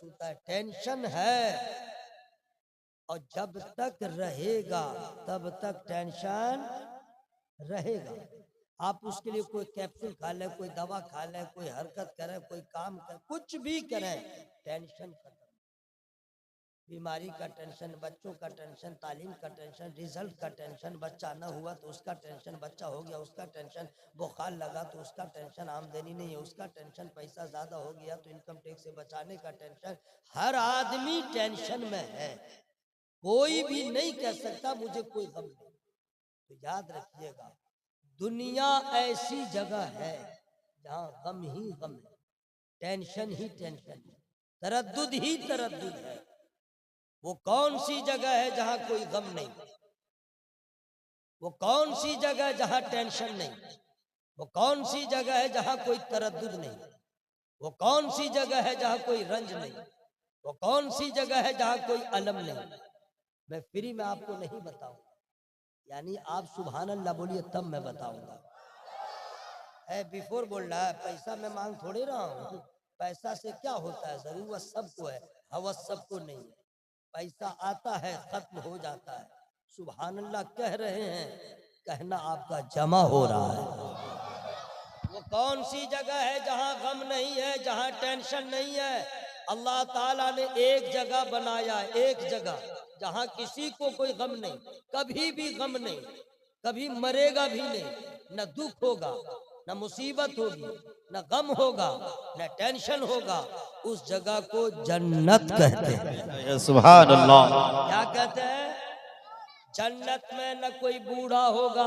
होता है, टेंशन है, और जब तक रहेगा तब तक टेंशन रहेगा। आप उसके लिए कोई कैप्सूल खा लें, कोई दवा खा लें, कोई हरकत करें, कोई काम करें, कुछ भी करें, टेंशन खत्म। बीमारी का टेंशन, बच्चों का टेंशन, तालीम का टेंशन, रिजल्ट का टेंशन, बच्चा ना हुआ तो उसका टेंशन, बच्चा हो गया उसका टेंशन, बुखार लगा तो उसका टेंशन, आमदनी नहीं है उसका टेंशन, पैसा ज्यादा हो गया तो इनकम टैक्स से बचाने का टेंशन। हर आदमी टेंशन में है, कोई भी नहीं कह सकता मुझे कोई गम नहीं। तो याद रखिएगा, दुनिया ऐसी जगह है जहां गम ही गम है, टेंशन ही टेंशन है, तरद्दुद ही तरद्दुद है। वो कौन सी जगह है जहां कोई गम नहीं? वो कौन सी जगह है जहां टेंशन नहीं? वो कौन सी जगह है जहां कोई तरद्दुद नहीं? वो कौन सी जगह है जहां कोई रंज नहीं? वो कौन सी जगह है जहां कोई अलम नहीं? मैं फ्री में आपको नहीं बताऊंगा, यानी आप सुभान अल्लाह बोलिए तब मैं बताऊंगा। है बिफोर बोल रहा है, पैसा मैं मांग थोड़े रहा हूँ। पैसा से क्या होता है? जरूरत सबको है, हवस सबको नहीं है। पैसा आता है, खत्म हो जाता है। सुभान अल्लाह कह रहे हैं, कहना आपका जमा हो रहा है। वो कौन सी जगह है जहां गम नहीं है, जहां टेंशन नहीं है? अल्लाह ताला ने एक जगह बनाया, एक जगह जहां किसी को कोई गम नहीं, कभी भी गम नहीं, कभी मरेगा भी नहीं, न दुख होगा, न मुसीबत होगी, न गम होगा, न टेंशन होगा। उस जगह को जन्नत कहते हैं। सुभान अल्लाह। क्या कहते हैं? जन्नत में न कोई बूढ़ा होगा,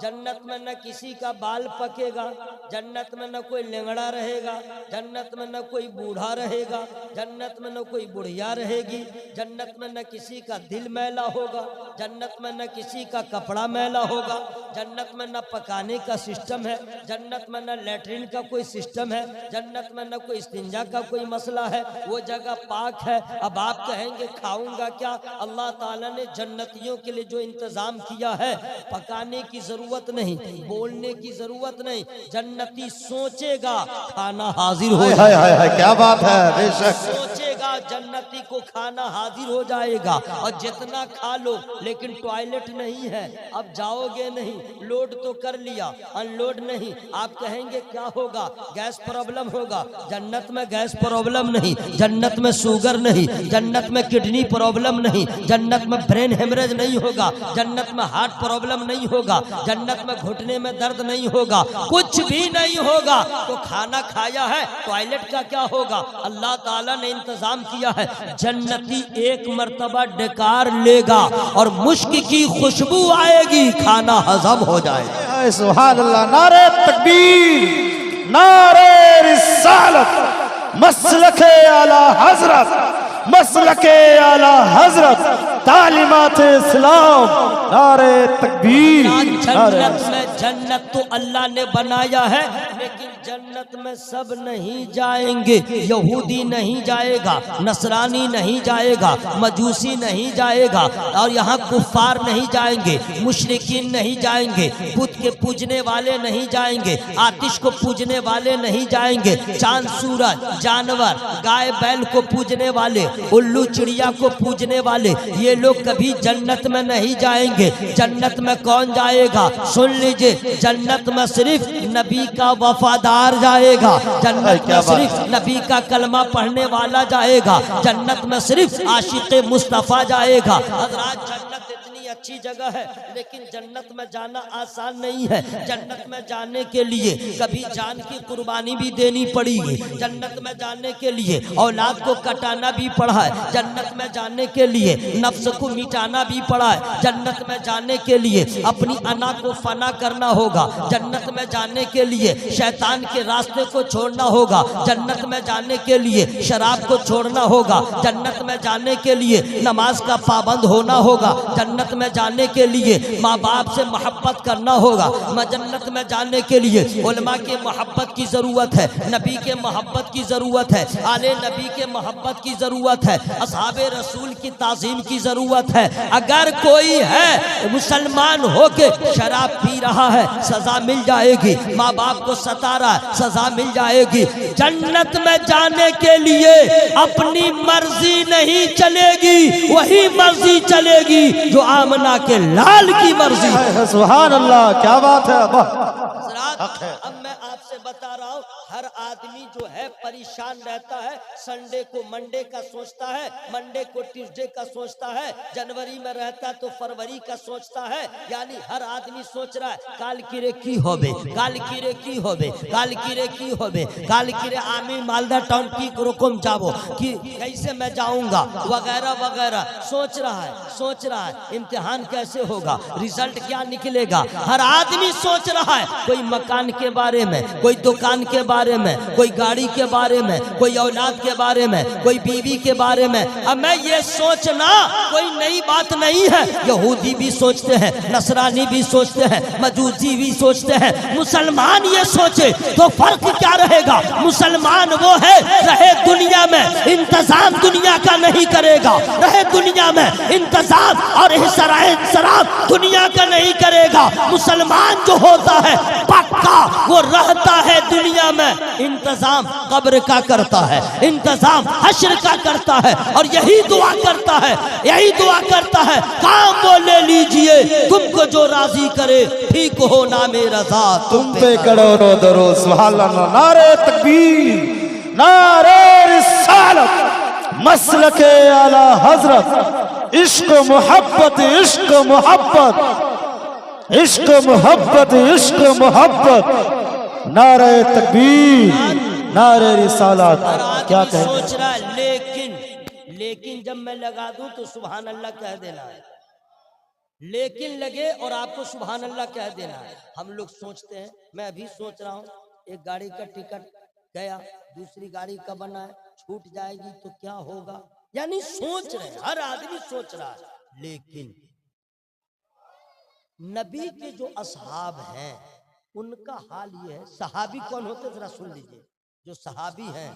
जन्नत में न किसी का बाल पकेगा, जन्नत में न कोई लेंगड़ा रहेगा, जन्नत में न कोई बूढ़ा रहेगा, जन्नत में न कोई बुढ़िया रहेगी, जन्नत में न किसी का दिल मैला होगा, जन्नत में न किसी का कपड़ा मैला होगा, जन्नत में न पकाने का सिस्टम है, जन्नत में न लैट्रिन का कोई सिस्टम है, जन्नत में न कोई इस्तिंजा का कोई मसला है। वो जगह पाक है। अब आप कहेंगे खाऊंगा क्या? अल्लाह ताला ने जन्नतियों के लिए जो इंतजाम किया है, पकाने की जरूरत नहीं, बोलने की जरूरत नहीं। जन्नती सोचेगा, खाना हाजिर हो जाएगा। क्या बात है, बेशक। सोचेगा, जन्नती को खाना हाजिर हो जाएगा। और जितना खा लो, लेकिन टॉयलेट नहीं है, अब जाओगे नहीं। लोड तो कर लिया, अनलोड नहीं। आप कहेंगे क्या होगा? गैस प्रॉब्लम होगा। जन्नत में गैस प्रॉब्लम नहीं, जन्नत में शुगर नहीं, जन्नत में किडनी प्रॉब्लम नहीं, जन्नत में ब्रेन हेमरेज नहीं होगा, जन्नत में हार्ट प्रॉब्लम नहीं होगा, जन्नत में घुटने में दर्द नहीं होगा, कुछ भी नहीं होगा। तो खाना खाया है, टॉयलेट का क्या होगा? अल्लाह ताला ने इंतजाम किया है। जन्नती एक मर्तबा डकार लेगा और मुश्क की खुशबू आएगी, खाना हजम हो जाएगा। सुभान अल्लाह। नारे तकबीर, नारे रिसालत, मसलके आला हजरत, मसलके आला हजरत, तालीमात इस्लाम, नारे तकबीर। जन्नत तो अल्लाह ने बनाया है, लेकिन जन्नत में सब नहीं जाएंगे। यहूदी नहीं जाएगा, नसरानी नहीं जाएगा, मजूसी नहीं जाएगा, और यहाँ कुफार नहीं जाएंगे, मुशरिकीन नहीं जाएंगे, बुत के पूजने वाले नहीं जाएंगे, आतिश को पूजने वाले नहीं जाएंगे, चांद सूरज जानवर गाय बैल को पूजने वाले, उल्लू चिड़िया को पूजने वाले, ये लोग कभी जन्नत में नहीं जाएंगे। जन्नत में कौन जाएगा? सुन लीजिए, जन्नत में सिर्फ नबी का वफादार जाएगा, जन्नत में सिर्फ नबी का कलमा पढ़ने वाला जाएगा, जन्नत में सिर्फ आशिक़े मुस्तफ़ा जाएगा। हज़रात, जन्नत इतनी अच्छी जगह है, लेकिन जन्नत में जाना आसान नहीं है। जन्नत में जाने के लिए कभी जान की कुर्बानी भी देनी पड़ेगी, जन्नत में जाने के लिए औलाद को कटाना भी पड़ा है, जन्नत में जाने के लिए नफ्स को मिटाना भी पड़ा है, जन्नत में जाने के लिए अपनी अना को फना करना होगा, जन्नत में जाने के लिए शैतान के रास्ते को छोड़ना होगा, जन्नत में जाने के लिए शराब को छोड़ना होगा, जन्नत में जाने के लिए नमाज का पाबंद होना होगा, जन्नत में में जाने के लिए माँ बाप से मोहब्बत करना होगा। जन्नत में जाने के लिए उलमा के मोहब्बत की ज़रूरत है, नबी के मोहब्बत की ज़रूरत है, आले नबी के मोहब्बत की ज़रूरत है, असहाबे रसूल की ताज़ीम की ज़रूरत है। अगर कोई है मुसलमान होके शराब पी रहा है, सज़ा मिल जाएगी। माँ बाप को सता रहा है, सज़ा मिल जाएगी। जन्नत में जाने के लिए अपनी मर्जी नहीं चलेगी, वही मर्जी चलेगी जो आमना के लाल की मर्जी है। सुभान अल्लाह, क्या बात है। अब मैं आपसे बता रहा हूँ, हर आदमी जो है परेशान रहता है। संडे को मंडे का सोचता है, मंडे को ट्यूसडे का सोचता है, जनवरी में रहता तो फरवरी का सोचता है। यानी हर आदमी सोच रहा है काल किरे की होबे, काल किरे की होबे, काल किरे की होबे, काल किरे आमी मालदा टाउन की रुकम जाबो कि कैसे मैं जाऊंगा वगैरह वगैरह सोच रहा है, सोच रहा है। इम्तिहान कैसे होगा, रिजल्ट क्या निकलेगा, हर आदमी सोच रहा है। कोई मकान के बारे में, कोई दुकान के बारे में, कोई गाड़ी के बारे में, कोई औलाद के बारे में, कोई बीवी के बारे में। अब मैं ये सोचना कोई नई बात नहीं है। यहूदी भी सोचते हैं, नसरानी भी सोचते हैं, मजूसी भी सोचते हैं। मुसलमान ये सोचे तो फर्क क्या रहेगा। मुसलमान वो है रहे दुनिया में, इंतजाम दुनिया का नहीं करेगा, रहे दुनिया में इंतजाम और शराब दुनिया का नहीं करेगा। मुसलमान जो होता है पक्का वो रहता है दुनिया में, इंतजाम कब्र का करता है, इंतजाम हश्र का करता है, और यही दुआ करता है, यही दुआ करता है काम वो ले लीजिए, तुमको जो राजी करे ठीक हो ना मेरा रज़ा तुम पे करोड़ों दरो। सुभान अल्लाह, नारे तकबीर, नारे रिसालत, मसलके आला हजरत, इश्क मोहब्बत, इश्क मोहब्बत, इश्क मोहब्बत, इश्क मोहब्बत, नारे तकबीर, नारे रिसालत। क्या कहें? सोच रहा है लेकिन जब मैं लगा दूं तो सुभान अल्लाह कह देना है। लेकिन लगे और आपको सुभान अल्लाह कह देना है। हम लोग सोचते हैं, मैं अभी सोच रहा हूँ एक गाड़ी का टिकट गया, दूसरी गाड़ी का बना है, छूट जाएगी तो क्या होगा। यानी सोच रहे हैं, हर आदमी सोच रहा है। लेकिन नबी के जो असहाब हैं उनका हाल ये है। सहाबी कौन होते जरा सुन लीजिए। जो सहाबी हैं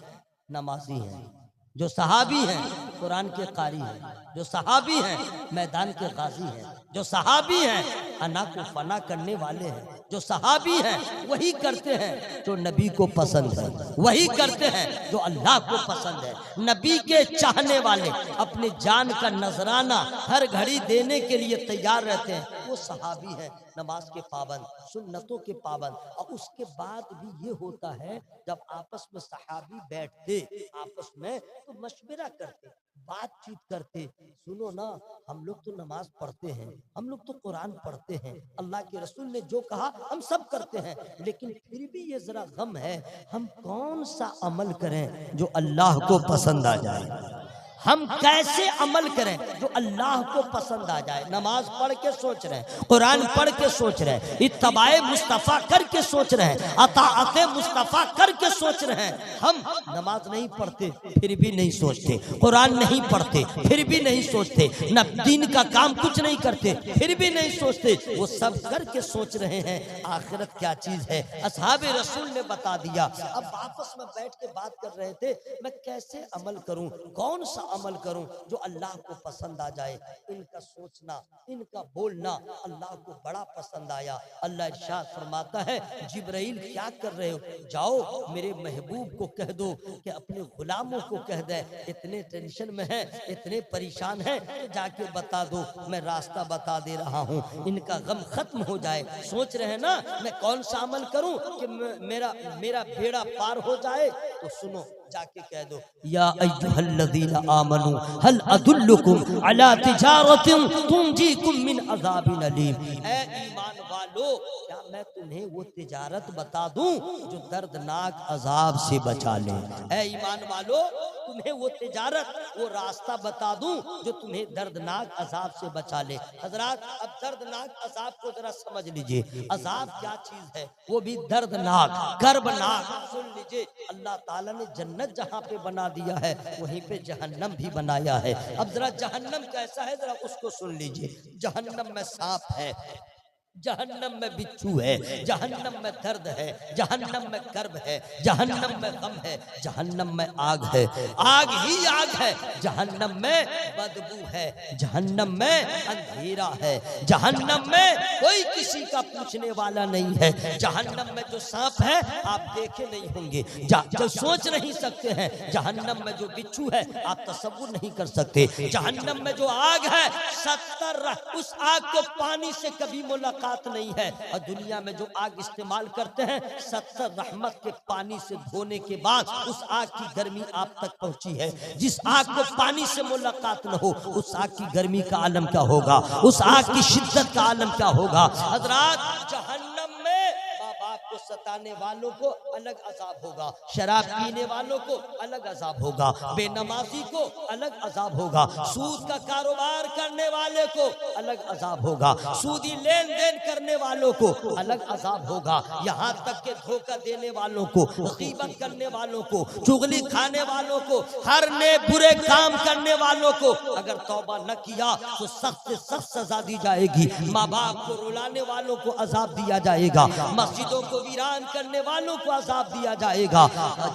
नमाजी हैं, जो सहाबी हैं कुरान के कारी हैं, जो सहाबी हैं मैदान के गाजी हैं, जो सहाबी हैं अना को फना करने वाले हैं, जो सहाबी हैं वही करते हैं जो नबी को पसंद है, वही करते हैं जो अल्लाह को पसंद है। नबी के चाहने वाले अपने जान का नजराना हर घड़ी देने के लिए तैयार रहते हैं, वो सहाबी हैं। नमाज के पाबंद, सुन्नतों के पाबंद। और उसके बाद भी ये होता है जब आपस में सहाबी बैठते, आपस में तो मशवरा करते, बातचीत करते। सुनो ना, हम लोग तो नमाज पढ़ते हैं, हम लोग तो कुरान पढ़ते हैं, अल्लाह के रसूल ने जो कहा हम सब करते हैं, लेकिन फिर भी ये जरा गम है हम कौन सा अमल करें जो अल्लाह को पसंद आ जाए। हम कैसे अमल करें जो अल्लाह को पसंद आ जाए। नमाज पढ़ के सोच रहे हैं, कुरान पढ़ के सोच रहे हैं, इत्तबाए मुस्तफ़ा करके सोच रहे हैं, अताअते मुस्तफ़ा करके सोच रहे हैं। हम नमाज नहीं पढ़ते फिर भी नहीं सोचते, कुरान नहीं पढ़ते फिर भी नहीं सोचते, न दीन का काम कुछ नहीं करते फिर भी नहीं सोचते। वो सब करके सोच रहे हैं आखिरत क्या चीज है। असहाबे रसूल ने बता दिया। अब आपस में बैठ के बात कर रहे थे, मैं कैसे अमल करूं, कौन सा अमल करूं जो अल्लाह को पसंद आ जाए। इनका सोचना, इनका बोलना अल्लाह को बड़ा पसंद आया। अल्लाह इरशाद फरमाता है, जिब्राइल क्या कर रहे हो, जाओ मेरे महबूब को कह दो कि अपने गुलामों को कह दे, इतने टेंशन में है, इतने परेशान है, जाके बता दो, मैं रास्ता बता दे रहा हूँ, इनका गम खत्म हो जाए। सोच रहे हैं ना मैं कौन सा अमल करूं कि मेरा बेड़ा पार हो जाए। तो सुनो, जाके कह दो, या अय्युहल्लज़ीना आमनू हल अदुल्लुकुम अला तिजारतिन तुंजीकुम मिन अज़ाबिन अलीम। ऐ ईमान वालो, क्या मैं तुम्हें वो तिजारत बता दूं जो दर्दनाक अजाब से बचा ले। ऐ ईमान वालो, तुम्हें वो तिजारत, वो रास्ता बता दूं जो तुम्हें दर्दनाक अजाब से बचा ले। हजरात, अब दर्दनाक अजाब को जरा समझ लीजिए। अजाब क्या चीज है, वो भी दर्दनाक, कर्बनाक। सुन लीजिए, अल्लाह ताला ने जन्नत जहाँ पे बना दिया है वहीं पे जहन्नम भी बनाया है। अब जरा जहन्नम कैसा है जरा उसको सुन लीजिए। जहन्नम में सांप है, जहन्नम में बिच्छू है, जहन्नम में दर्द है, जहन्नम में कर्ब है, जहन्नम में गम है, जहन्नम में आग है, आग ही आग है, जहन्नम में बदबू है, जहन्नम में अंधेरा है, जहन्नम में कोई किसी का पूछने वाला नहीं है। जहन्नम में जो सांप है आप देखे नहीं होंगे, जो सोच नहीं सकते हैं। जहन्नम में जो बिच्छू है आप तसव्वुर नहीं कर सकते। जहन्नम में जो आग है 70, उस आग को पानी से कभी मुलाकात नहीं है। और दुनिया में जो आग इस्तेमाल करते हैं 70 रहमत के पानी से धोने के बाद उस आग की गर्मी आप तक पहुंची है। जिस आग को पानी से मुलाकात न हो उस आग की गर्मी का आलम क्या होगा, उस आग की शिद्दत का आलम क्या होगा। हजरात, जहन्नम में माँ बाप को सताने वालों को अलग अजाब होगा, शराब पीने वालों को अलग अजाब होगा, बेनमाजी को अलग अजाब होगा, सूद का कारोबार करने वाले को अलग अजाब होगा, सूदी लेन देन करने वालों को अलग अजाब होगा, यहाँ तक के धोखा देने वालों को, गीबत करने वालों को, चुगली खाने वालों को, हर ने बुरे काम करने वालों को अगर तौबा न किया तो सख्त से सख्त सजा दी जाएगी। माँ बाप को रुलाने वालों को अजाब दिया जाएगा, मस्जिदों को वीरान करने वालों को अजाब दिया जाएगा।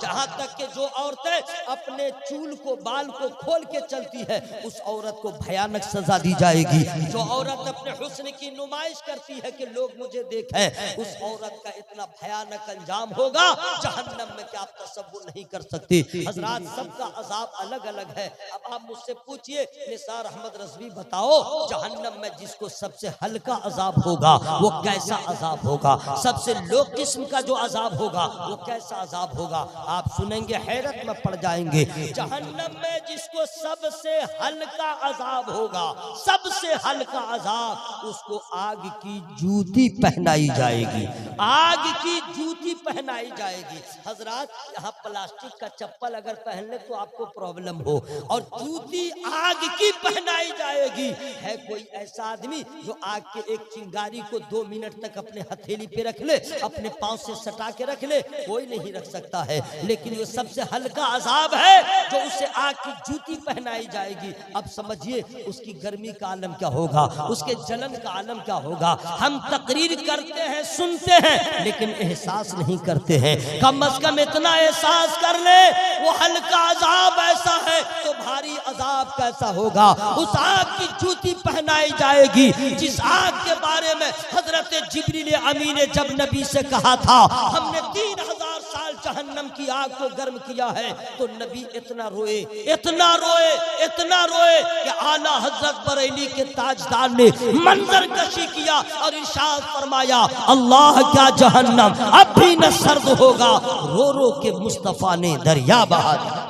जहाँ तक के जो औरतें अपने चूल को, बाल को खोल के चलती है उस औरत को भयानक सजा दी जाएगी। जो औरत अपने हुस्न की नुमाइश करती है कि लोग मुझे देखें, उस औरत का इतना भयानक अंजाम होगा जहन्नम में कि आप तसव्वुर नहीं कर सकते। हजरात, सबका अजाब अलग अलग है। अब आप मुझसे पूछिए निसार अहमद रज़वी, बताओ जहन्नम में जिसको सबसे हल्का अजाब होगा वो कैसा अजाब होगा, सबसे लो किस्म का जो अजाब होगा वो कैसा अजाब होगा। आप सुनेंगे हैरत में पड़ जाएंगे। जहन्नम में जिसको सबसे हल्का अजाब होगा, सबसे हल्का अजाब, उसको आग की जूती पहनाई जाएगी, आग की जूती पहनाई जाएगी। हजरात, यहाँ प्लास्टिक का चप्पल अगर पहन ले तो आपको प्रॉब्लम हो, और जूती आग की पहनाई जाएगी। है कोई ऐसा आदमी जो आग के एक चिंगारी को 2 मिनट तक अपने हथेली पे रख ले, अपने पांव से सटा के रख ले? कोई नहीं रख सकता है। लेकिन ये सबसे हल्का अजाब है जो उसे आग की जूती पहनाई जाएगी। अब समझिए उसकी गर्मी का आलम क्या होगा, उसके जलन का आलम क्या होगा। हम तकरीर करते हैं, सुनते हैं, लेकिन एहसास नहीं करते हैं। कम अज कम इतना एहसास कर ले, वो हल्का अजाब ऐसा है तो भारी अजाब कैसा होगा। उस आग की जूती पहनाई जाएगी जिस आग के बारे में हजरत जिब्रील अमीन ने जब नबी से कहा था हमने 3000 साल जहन्नम की आग को गर्म किया है, तो नबी इतना रोए, इतना रोए, इतना रोए कि आला हजरत बरेली के ताजदार ने मंजर कशी किया और इरशाद फरमाया, अल्लाह क्या जहन्नम अब भी न सर्द होगा, रो रो के मुस्तफा ने दरिया बहा दिया।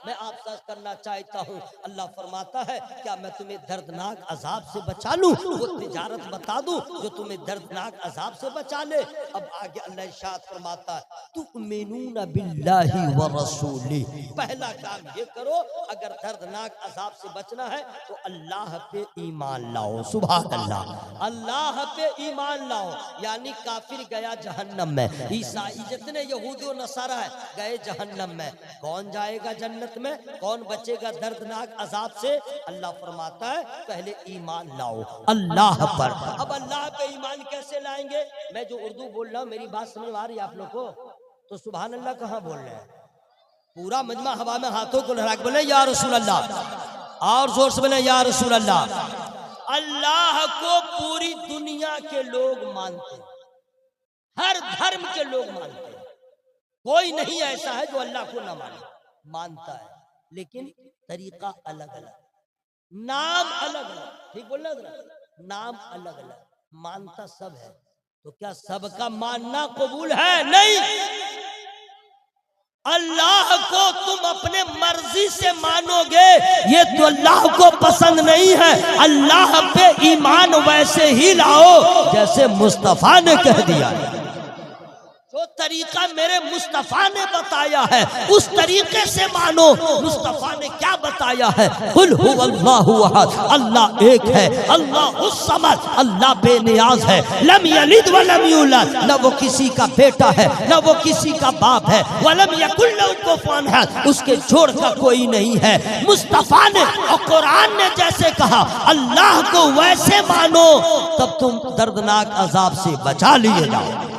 मैं आपसे करना चाहता हूँ, अल्लाह फरमाता है क्या मैं तुम्हें दर्दनाक अजाब से बचा लूं, वो तिजारत बता दूं जो तुम्हें दर्दनाक अजाब से बचा ले। अब आगे अल्लाह इरशाद फरमाता है तु'मिनूना बिल्लाहि व रसूली, पहला काम ये करो अगर दर्दनाक अजाब से बचना है तो अल्लाह पे ईमान लाओ। सुभान अल्लाह, अल्लाह पे ईमान लाओ। यानी काफिर गया जहन्नम में, ईसाई जितने यहूदी और नसारा है गए जहन्नम में, कौन जाएगा जन्नत में, कौन बचेगा दर्दनाक अजाब से? अल्लाह फरमाता है पहले ईमान लाओ अल्लाह पर। अब अल्लाह पे ईमान कैसे लाएंगे? मैं जो उर्दू बोल रहा हूँ मेरी बात समझ में आ रही है आप लोग को? तो सुभान अल्लाह कहाँ बोल रहे हैं? पूरा मजमा हवा में हाथों को लहरा के बोले या रसूल अल्लाह, और जोर से बोले या रसूल अल्लाह। अल्लाह को पूरी दुनिया के लोग मानते हैं, हर धर्म के लोग मानते हैं, कोई नहीं ऐसा है जो अल्लाह को ना माने, मानता है, लेकिन तरीका अलग अलग, नाम अलग अलग। ठीक बोल रहा, नाम अलग अलग, मानता सब है। तो क्या सबका मानना कबूल है? नहीं। अल्लाह को तुम अपने मर्जी से से मानोगे ये तो अल्लाह को पसंद नहीं है। अल्लाह पे ईमान वैसे ही लाओ जैसे मुस्तफा ने कह दिया। जो तरीका मेरे मुस्तफा ने बताया है उस तरीके से मानो। मुस्तफा ने क्या बताया है? कुल हुवल्लाहु अहद, अल्लाह एक है, अल्लाहुस समद, अल्लाह बेनियाज है, लम यलिद व लम यूलद, न वो किसी का बेटा है न वो किसी का बाप है, वलम यकुल लहू कुफुवन अहद, उसके जोड़ का कोई नहीं है। मुस्तफा ने और कुरान ने जैसे कहा अल्लाह को वैसे मानो, तब तुम दर्दनाक अजाब से बचा लिए जाओ।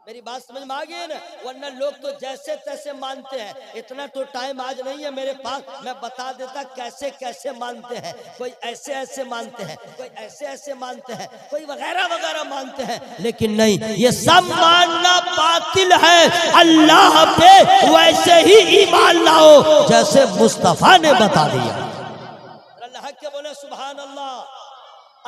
मेरी बात समझ में आ गई ना? वरना लोग तो जैसे तैसे मानते हैं। इतना तो टाइम आज नहीं है मेरे पास, मैं बता देता कैसे कैसे मानते हैं। कोई ऐसे ऐसे मानते हैं, कोई ऐसे ऐसे मानते हैं, कोई वगैरह वगैरह मानते हैं। लेकिन नहीं, ये सब मानना बातिल है। अल्लाह पे वैसे ही ईमान लाओ जैसे मुस्तफा ने बता दिया। अल्लाह के बोले सुभान अल्लाह।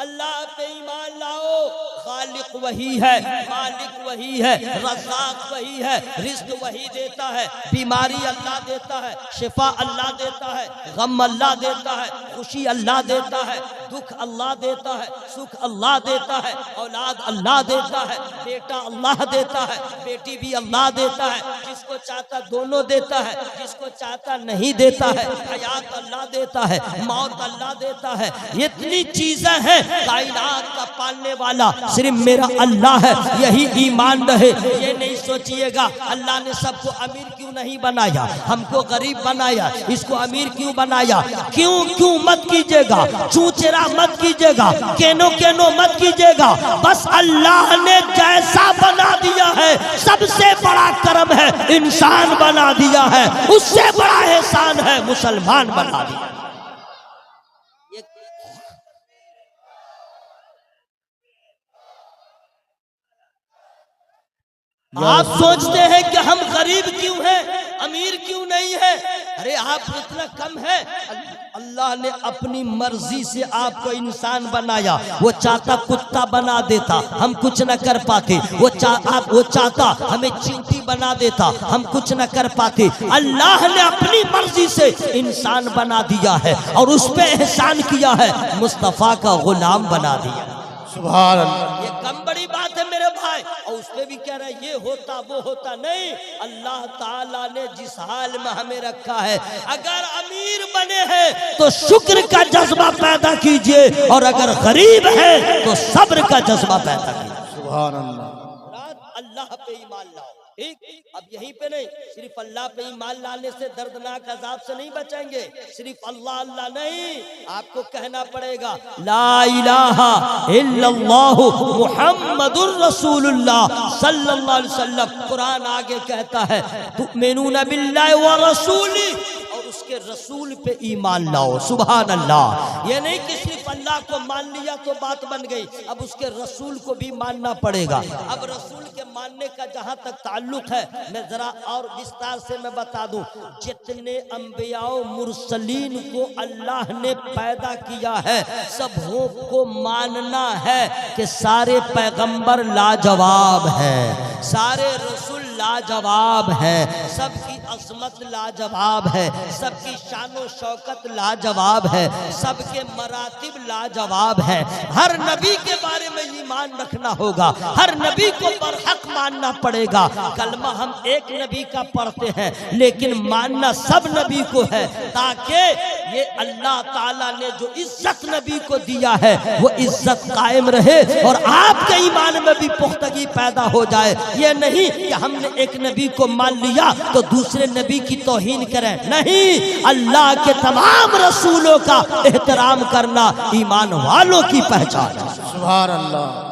अल्लाह पे ईमान लाओ, खालिक वही है, मालिक वही है, रज़ाक वही है, रिज़्क़ वही देता है, बीमारी अल्लाह देता है, शिफा अल्लाह देता है, गम अल्लाह देता है, खुशी अल्लाह देता है, दुख अल्लाह देता है, सुख अल्लाह देता है, औलाद अल्लाह देता है, बेटा अल्लाह देता है, बेटी भी अल्लाह देता है, जिसको चाहता दोनों देता है, जिसको चाहता नहीं देता है, हयात अल्लाह देता है, मौत अल्लाह देता है। इतनी चीजें हैं। कायनात का पालने वाला सिर्फ मेरा अल्लाह है, यही ईमान रहे। ये नहीं सोचिएगा अल्लाह ने सबको अमीर क्यों नहीं बनाया, हमको गरीब बनाया, इसको अमीर क्यों बनाया। क्यों मत कीजिएगा, चूचेरा मत कीजिएगा, केनो मत कीजिएगा। बस अल्लाह ने जैसा बना दिया है, सबसे बड़ा करम है इंसान बना दिया है, उससे बड़ा एहसान है मुसलमान बना दिया। आप सोचते हैं कि हम गरीब क्यों हैं, अमीर क्यों नहीं है? अरे आप इतना कम है। अल्लाह ने अपनी मर्जी से आपको इंसान बनाया। वो चाहता कुत्ता बना देता, हम कुछ न कर पाते। वो चाहता हमें चींटी बना देता, हम कुछ न कर पाते। अल्लाह ने अपनी मर्जी से इंसान बना दिया है और उस पे एहसान किया है, मुस्तफा का गुलाम बना दिया। सुभान अल्लाह। ये कम बड़ी बात है मेरे भाई। और उसमें भी कह रहा है ये होता वो होता नहीं। अल्लाह ताला ने जिस हाल में हमें रखा है, अगर अमीर बने हैं तो शुक्र का जज्बा पैदा कीजिए, और अगर गरीब है तो सब्र का जज्बा पैदा कीजिए। सुभान अल्लाह। अल्लाह पे ईमान लाओ। ठीक, अब यहीं पे नहीं, सिर्फ अल्लाह पे ईमान लाने से दर्दनाक अजाब से नहीं बचेंगे। सिर्फ अल्लाह नहीं, आपको कहना पड़ेगा ला इलाहा इल्लल्लाहु मुहम्मदुर रसूलुल्लाह सल्लल्लाहु अलैहि वसल्लम। कुरान आगे कहता है तुमिनूना बिल्लाहि व रसूली, और उसके रसूल पे ईमान लाओ। सुभान अल्लाह। ये नहीं कि सिर्फ अल्लाह को मान लिया तो बात बन गई, अब उसके रसूल को भी मानना पड़ेगा। अब रसूल के मानने का जहां तक ताल्लुक है, मैं जरा और विस्तार से मैं बता दूं। जितने अंबिया मुरसलीन को अल्लाह ने पैदा किया है, सबों को मानना है कि सारे पैगंबर लाजवाब हैं, सारे रसूल लाजवाब है, सबकी अजमत लाजवाब है, सबकी शानो शौकत लाजवाब है, सबके मरातिब लाजवाब है। हर नबी के बारे में ईमान रखना होगा, हर नबी को बरहक मानना पड़ेगा। कलमा हम एक नबी का पढ़ते हैं, लेकिन मानना सब नबी को है, ताकि ये अल्लाह ताला ने जो इज्जत नबी को दिया है वो इज्जत कायम रहे और आपके ईमान में भी पुख्तगी पैदा हो जाए। ये नहीं कि हमने एक नबी को मान लिया तो दूसरे नबी की तौहीन करें, नहीं। अल्लाह के तमाम रसूलों का एहतराम करना ईमान वालों की पहचान है। सुभान अल्लाह।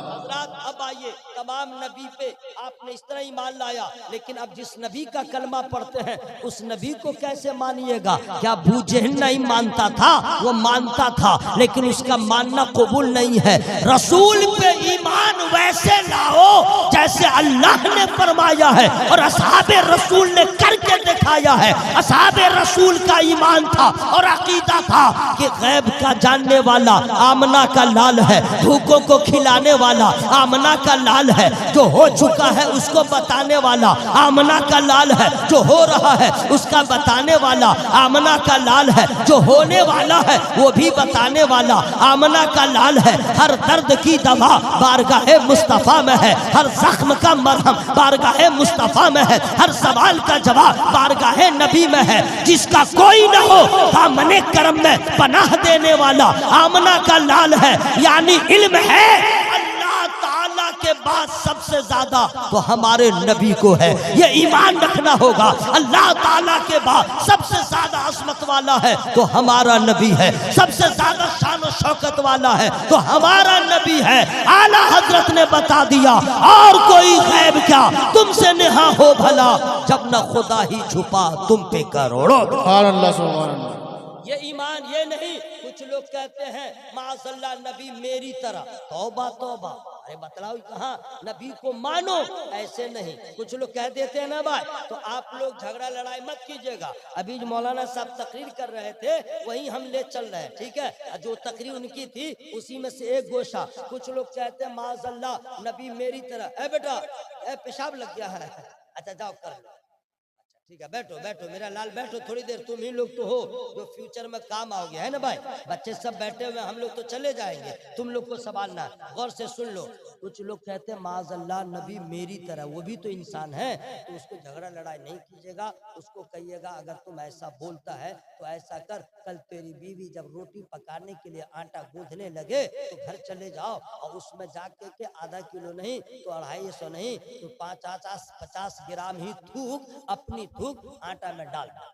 अब आइए, तमाम नबी पे आपने इस तरह ईमान लाया, लेकिन अब जिस नबी का कलमा पढ़ते हैं उस नबी को कैसे मानिएगा? क्या अबू जहल नहीं मानता था? वो मानता था, लेकिन उसका मानना कबूल नहीं है। रसूल पे ईमान वैसे लाओ जैसे अल्लाह ने फरमाया है और असहाबे रसूल ने करके दिखाया है। असहाबे रसूल का ईमान था और अकीदा था कि गैब का जानने वाला आमना का लाल है, भूखों को खिलाने वाला आमना का लाल है, जो हो चुका है उसको बताने वाला, आमना का लाल है जो हो रहा है उसका बताने वाला, आमना का लाल है जो होने वाला है वो भी बताने वाला, आमना का लाल है। हर दर्द की दवा बारगाहे मुस्तफा में है, हर जख्म का मरहम बारगाहे मुस्तफा में है, हर सवाल का जवाब बारगाहे नबी में है। जिसका कोई न हो दामने करम में पनाह देने वाला आमना का लाल है, यानी इल्म है अल्लाह ताला के बाद सबसे ज्यादा तो हमारे नबी को है। ये ईमान रखना होगा, अल्लाह ताला के बाद सबसे ज्यादा अजमत वाला है तो हमारा नबी है, सबसे ज्यादा शान और शौकत वाला है तो हमारा नबी है। आला हजरत ने बता दिया और कोई गैब क्या तुमसे नेहा हो भला, जब न खुदा ही छुपा तुम पे करोड़ों। सुभान अल्लाह, सुभान अल्लाह। ये ईमान ये नहीं। कुछ लोग कहते हैं माशअल्लाह नबी मेरी तरह, तौबा तौबा, अरे बतलाओ कहाँ नबी को मानो, ऐसे नहीं। कुछ लोग कह देते हैं ना भाई, तो आप लोग झगड़ा लड़ाई मत कीजिएगा। अभी मौलाना साहब तकरीर कर रहे थे वही हम ले चल रहे हैं, ठीक है। जो तकरीर उनकी थी उसी में से एक गोशा। कुछ लोग कहते हैं माशअल्लाह नबी मेरी तरह। ए बेटा पेशाब लग गया है, अच्छा जाओ कर लो, ठीक है बैठो बैठो मेरा लाल बैठो थोड़ी देर, तुम ही लोग तो हो जो फ्यूचर में काम आओगे, है ना भाई। बच्चे सब बैठे हुए, हम लोग तो चले जाएंगे, तुम लोग को संभालना। गौर से सुन लो। कुछ लोग कहते हैं माज़अल्लाह नबी मेरी तरह, वो भी तो इंसान है, तो उसको झगड़ा लड़ाई नहीं कीजिएगा। उसको कहिएगा अगर तुम ऐसा बोलता है तो ऐसा कर, कल तेरी बीवी जब रोटी पकाने के लिए आटा गूंथने लगे तो घर चले जाओ और उसमें जाके के आधा किलो नहीं तो 250 नहीं तो 50 ग्राम ही थूक, अपनी थूक आटा में डाल दो।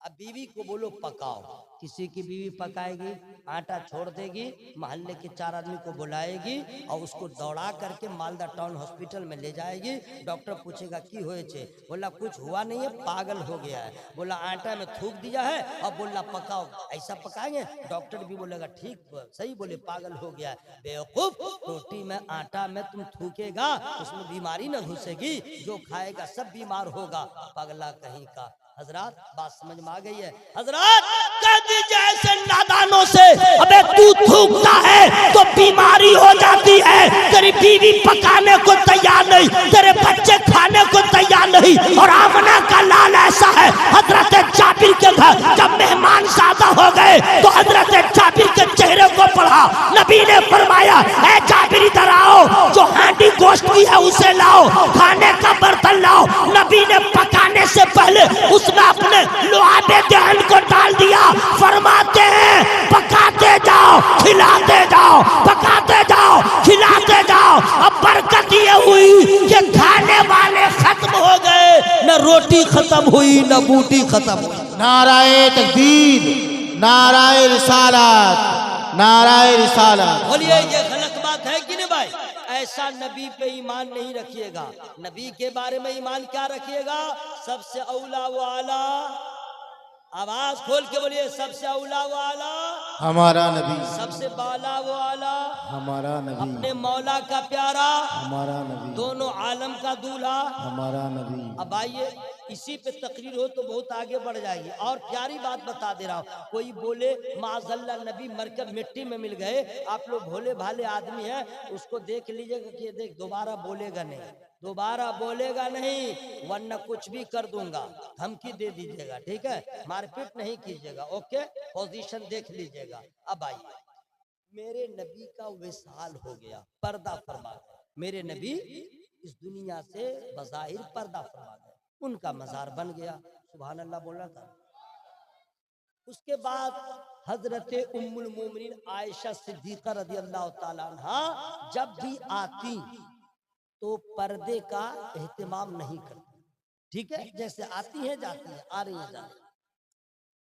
अब बीवी को बोलो पकाओ, किसी की बीवी पकाएगी, आटा छोड़ देगी, मोहल्ले के 4 आदमी को बुलाएगी और उसको दौड़ा करके मालदा टाउन हॉस्पिटल में ले जाएगी। डॉक्टर पूछेगा की हुए छे, बोला कुछ हुआ नहीं है, पागल हो गया है। बोला आटा में थूक दिया है और बोला पकाओ, ऐसा पकाएंगे? डॉक्टर भी बोलेगा ठीक सही बोले, पागल हो गया है। बेवकूफ, रोटी में आटा में तुम थूकेगा उसमें बीमारी न घुसेगी, जो खाएगा सब बीमार होगा, पगला कहीं का। हजरात बात समझ में आ गई है? हजरात कह दीजिए ऐसे नादानों से, अबे तू थूकता है तो बीमारी हो जाती है, तेरी बीवी पकाने को तैयार नहीं, तेरे बच्चे खाने को तैयार नहीं। और आमना का लाल ऐसा है, हजरत जाबिर के घर जब मेहमान ज्यादा हो गए तो हजरत जाबिर के चेहरे को पढ़ा, नबी ने फरमाया ऐ जाबिर इधर आओ, जो हांडी गोश्त की है उसे लाओ, खाने का बर्तन लाओ। नबी ने पकाने से पहले उसमें अपने लुआबे दहन को डाल दिया। फरमाते हैं पकाते जाओ खिलाते जाओ, पकाते जाओ खिलाते जाओ। अब बरकत ये हुई कि खाने वाले खत्म हो गए, न रोटी खत्म हुई न बूटी खत्म हुई। नाराए तकबीर, नाराए रिसालत, नाराए रिसालत। बोलिए ये गलत बात है कि नहीं भाई? ऐसा नबी पे ईमान नहीं रखिएगा। नबी के बारे में ईमान क्या रखिएगा? सबसे औला वाला, आवाज खोल के बोलिए, सबसे औला वाला हमारा नबी, सबसे बाला वाला हमारा नबी, अपने मौला का प्यारा, हमारा नबी, दोनों आलम का दूल्हा, हमारा नबी। अब आइए इसी पे तकरीर हो तो बहुत आगे बढ़ जाएगी। और प्यारी बात बता दे रहा हूँ, कोई बोले माज़अल्लाह नबी मरकर मिट्टी में मिल गए, आप लोग भोले भाले आदमी हैं, उसको देख लीजिएगा कि देख दोबारा बोलेगा नहीं, दोबारा बोलेगा नहीं, वरना कुछ भी कर दूंगा, धमकी दे दीजिएगा, ठीक है? मारपीट नहीं कीजिएगा, ओके? पोजीशन देख लीजिएगा। अब आइए, मेरे नबी का विसाल हो गया, पर्दा फरमा गया। मेरे नबी इस दुनिया से बज़ाहिर पर्दा फरमा गए, उनका मजार बन गया। सुभान अल्लाह बोलना था। उसके बाद हजरत उम्मुल मोमिनीन आयशा सिद्दीक़ा रज़ियल्लाहु ताला अन्हा जब भी आती तो पर्दे का एहतमाम नहीं करती, ठीक है? जैसे आती हैं जाती हैं, आ रही हैं जा रही हैं।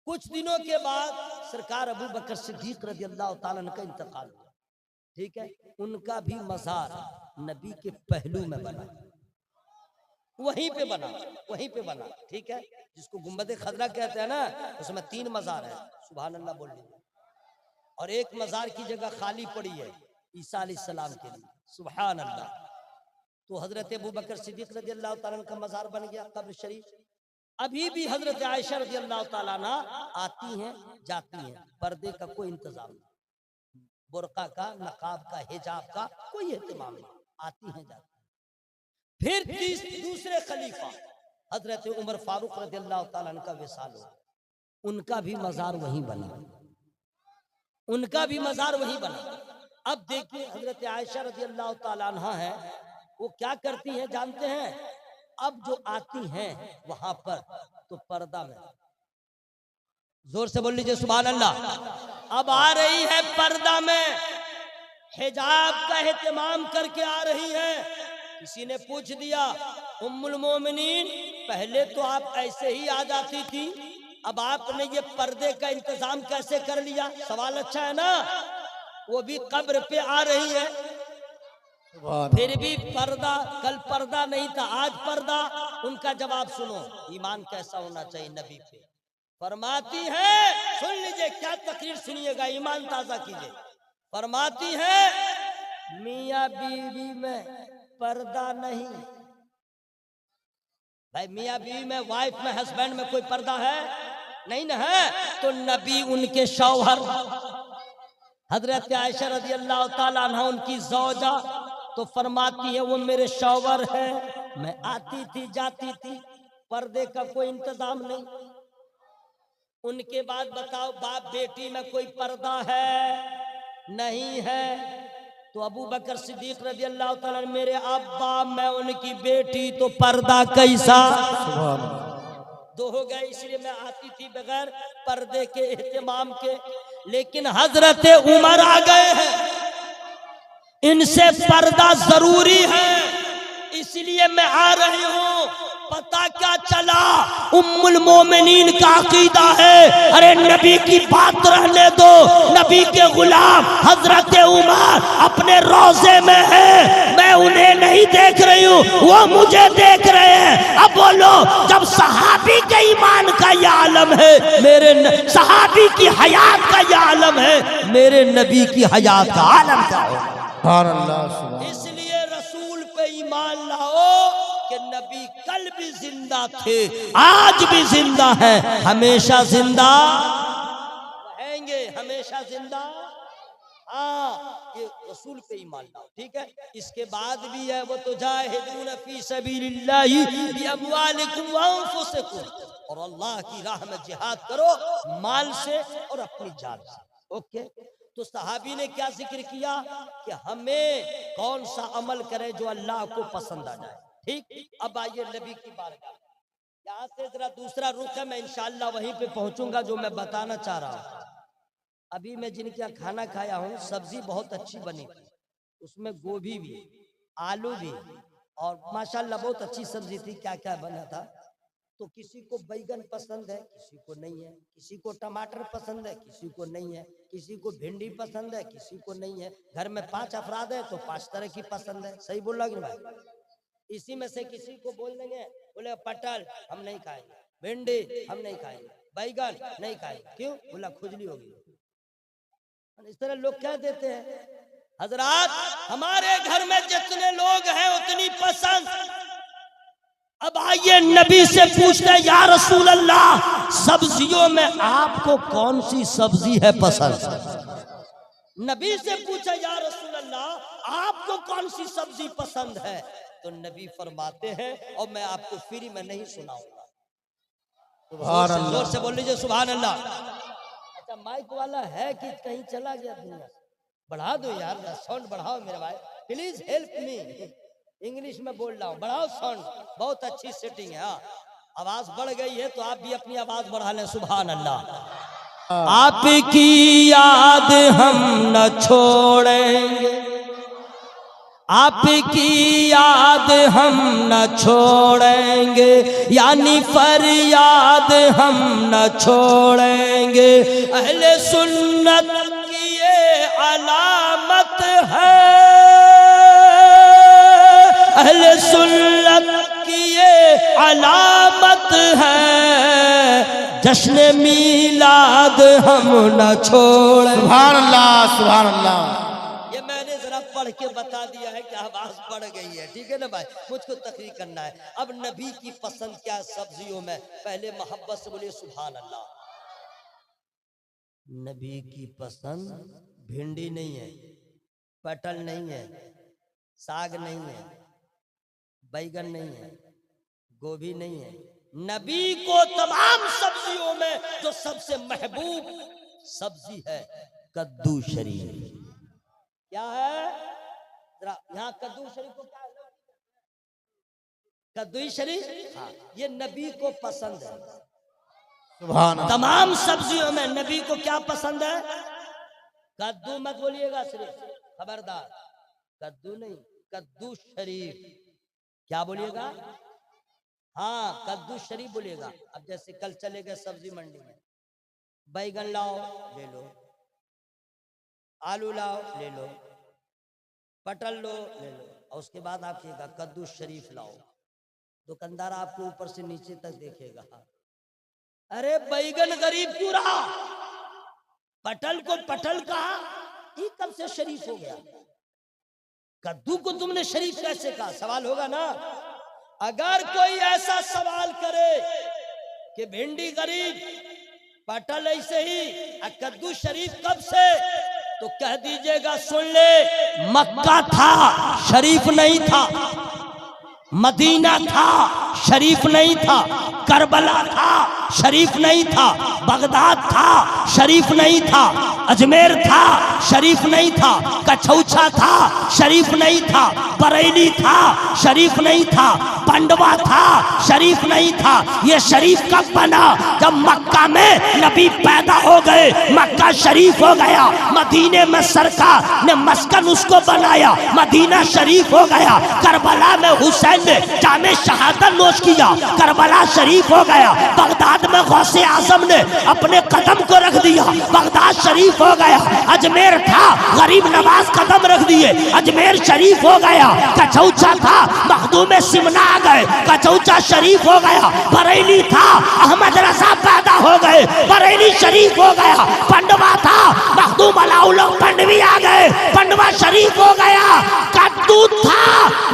कुछ दिनों के बाद सरकार अबू बकर सिद्दीक़ रज़ियल्लाहु ताला अन्हु का इंतकाल हुआ, ठीक है? उनका भी मजार नबी के पहलू में बना, वहीं पे बना, वहीं पे बना, ठीक है? जिसको गुंबद खदरा कहते हैं ना, उसमें 3 मजार है। सुभान अल्लाह बोल लीजिए। और एक मजार की जगह खाली पड़ी है ईसा अलैहिस्सलाम के लिए। सुभान अल्लाह। तो हजरत अबू बकर सिद्दीक़ रज़ियल्लाहु ताला अन्हु का मजार बन गया, कब्र शरीफ। अभी भी हजरत आयशा रज़ियल्लाहु ताला अन्हा आती हैं जाती हैं, पर्दे का कोई इंतजाम नहीं, बुर्का का, नकाब का, हिजाब का कोई एहतमाम नहीं। आती हैं जाती हैं। फिर दूसरे खलीफा हजरत उमर फारूक रज़ियल्लाहु ताला अन्हु का विसाल हुआ, उनका भी मजार वहीं बना, उनका भी मजार वहीं बना। अब देखिए हजरत आयशा रज़ियल्लाहु ताला अन्हा है, वो क्या करती हैं जानते हैं? अब जो आती हैं वहां पर तो पर्दा में, जोर से बोल लीजिए सुभान अल्लाह। अब आ रही है पर्दा में, हिजाब का एहतमाम करके आ रही है। किसी ने पूछ दिया उम्मुल मोमिनीन, पहले तो आप ऐसे ही आ जाती थी, अब आपने ये पर्दे का इंतजाम कैसे कर लिया? सवाल अच्छा है ना। वो भी कब्र पे आ रही है, फिर भी पर्दा, कल पर्दा नहीं था आज पर्दा। उनका जवाब सुनो, ईमान कैसा होना चाहिए नबी पे। फरमाती है, सुन लीजिए क्या तकरीर सुनिएगा, ईमान ताजा कीजिए। फरमाती है मियाँ बीवी में पर्दा नहीं। भाई मियाँ बीवी में, वाइफ में, हस्बैंड में कोई पर्दा है? नहीं ना है। तो नबी उनके शौहर हजरत आयशा रज़ियल्लाहु ताला अन्हा उनकी ज़ौजा, तो फरमाती है वो मेरे शौहर है, मैं आती थी जाती थी, पर्दे का कोई इंतजाम नहीं। उनके बाद बताओ बाप बेटी में कोई पर्दा है? नहीं है। तो अबू बकर सिद्दीक रज़ियल्लाहु ताला मेरे अब्बा, मैं उनकी बेटी, तो पर्दा कैसा? दो हो गए, इसलिए मैं आती थी बगैर पर्दे के एहतमाम के। लेकिन हजरत उमर आ गए हैं, इनसे पर्दा जरूरी है, इसलिए मैं आ रही हूँ। पता क्या चला? उम्मुल मोमिनीन का अकीदा है, अरे नबी की बात रहने दो, नबी के गुलाम हजरत उमर अपने रोजे में है, मैं उन्हें नहीं देख रही हूँ, वो मुझे देख रहे हैं। अब बोलो, जब सहाबी के ईमान का यह आलम है, मेरे सहाबी की हयात का यह आलम है, मेरे नबी की हयात का आलम क्या हो? इसलिए रसूल पे ईमान लाओ कि नबी कल भी जिंदा थे, आज भी जिंदा है, हमेशा जिंदा रहेंगे, हमेशा जिंदा। हाँ, ये रसूल पे ईमान लाओ, ठीक है। इसके बाद भी है वो तो जाहिदून फी सबीलिल्लाहि बिअमवालिकुम व अनफुसिकुम, और अल्लाह की राह में जिहाद करो माल से और अपनी जान से। ओके, तो सहाबी ने क्या जिक्र किया कि हमें कौन सा अमल करे जो अल्लाह को पसंद आ जाए। ठीक, अब आइए नबी की बारगाह, यहाँ से जरा दूसरा रुख है, मैं इंशाअल्लाह वहीं पे पहुंचूंगा जो मैं बताना चाह रहा हूँ। अभी मैं जिनके यहाँ खाना खाया हूँ, सब्जी बहुत अच्छी बनी थी, उसमें गोभी भी, आलू भी, और माशाल्लाह बहुत अच्छी सब्जी थी। क्या क्या बना था? तो किसी को बैगन पसंद है, किसी को नहीं है, किसी को टमाटर पसंद है, किसी को नहीं है, किसी को भिंडी पसंद है, किसी को नहीं है। घर में 5 अफराद है तो 5 तरह की पसंद है। सही बोल रहा भाई? इसी में से किसी को बोल देंगे, बोले पटल हम नहीं खाएंगे, भिंडी हम नहीं खाएंगे, बैगन नहीं खाएंगे, क्यों? बोला खुजली होगी। इस तरह लोग कह देते हैं। हजरात, हमारे घर में जितने लोग हैं उतनी पसंद। अब आइए नबी से पूछते हैं, या रसूल अल्लाह, सब्जियों में आपको कौन सी सब्जी है पसंद? नबी से पूछा, या रसूल अल्लाह आपको कौन सी सब्जी पसंद है? तो नबी फरमाते हैं, और मैं आपको फ्री में नहीं सुनाऊंगा, जोर से बोल लीजिए सुभान अल्लाह। अच्छा, माइक वाला है कि कहीं चला गया दुनिया? बढ़ा दो यार, साउंड बढ़ाओ मेरे भाई, प्लीज हेल्प मी। इंग्लिश में बोल रहा हूँ, बढ़ाओ साउंड, बहुत अच्छी सेटिंग है। आवाज बढ़ गई है तो आप भी अपनी आवाज बढ़ा लें, सुभान अल्लाह। आपकी याद हम न छोड़ेंगे, आपकी याद हम न छोड़ेंगे, यानी फरियाद हम न छोड़ेंगे। अहले सुन्नत की ये अलामत है, अहले सुन्नत की ये अलामत है, जश्न मीलाद हम न छोड़ें। सुभान अल्लाह, सुभान अल्लाह। ये मैंने जरा पढ़ के बता दिया है कि आवाज बढ़ गई है, ठीक है ना भाई? मुझको तकरीर करना है। अब नबी की पसंद क्या सब्जियों में? पहले मोहब्बत से बोलिए सुभान अल्लाह। नबी की पसंद भिंडी नहीं है, पटल नहीं है, साग नहीं है, बैगन नहीं है, गोभी नहीं है। नबी को तमाम सब्जियों में जो सबसे महबूब सब्जी है कद्दू शरीफ। क्या है? जरा यहाँ कद्दू शरीफ को क्या है? कद्दू शरीफ, हाँ, ये नबी को पसंद है। सुभान अल्लाह। तमाम सब्जियों में नबी को क्या पसंद है? कद्दू मत बोलिएगा सिर्फ, खबरदार, कद्दू नहीं, कद्दू शरीफ। क्या बोलिएगा? हाँ, कद्दू शरीफ बोलिएगा। अब जैसे कल चले गए सब्जी मंडी में, बैगन लाओ ले लो, आलू लाओ ले लो, पटल लो ले लो, और उसके बाद आप कहेगा कद्दू शरीफ लाओ। दुकानदार आपको ऊपर से नीचे तक देखेगा, अरे बैगन गरीब क्यों रहा, पटल को पटल कहा, ये कब से शरीफ हो गया? कद्दू को तुमने शरीफ कैसे कहा? सवाल होगा ना। अगर कोई ऐसा सवाल करे कि भिंडी गरीब, पटल ऐसे ही, कद्दू शरीफ कब से, तो कह दीजिएगा सुन ले, मक्का था शरीफ नहीं था, मदीना था शरीफ नहीं था, करबला था शरीफ नहीं था, बगदाद था शरीफ नहीं था, अजमेर था शरीफ नहीं था, कछौछा था शरीफ नहीं था, बरेली था शरीफ नहीं था, पंडवा था शरीफ नहीं था। ये शरीफ कब बना? जब मक्का में नबी पैदा हो गए, मक्का शरीफ हो गया। मदीने में सरकार ने मस्कन उसको बनाया, मदीना शरीफ हो गया। करबला में हुसैन ने जामे शहादत नोश किया, करबला शरीफ हो गया। बगदाद में गौसे आजम ने अपने कदम को रख दिया, बगदाद शरीफ हो गया। अजमेर था, गरीब नवाज कदम रख दिए, अजमेर शरीफ हो गया। कछौछा था, मखदूम सिमना आ गए, कछौछा शरीफ हो गया। बरेली था, अहमद रजा पैदा हो गए, बरेली शरीफ हो गया। पंडवा था, मखदूम अलाउल्लाह पंडवी आ गए, पंडवा शरीफ हो गया। कद्दू था,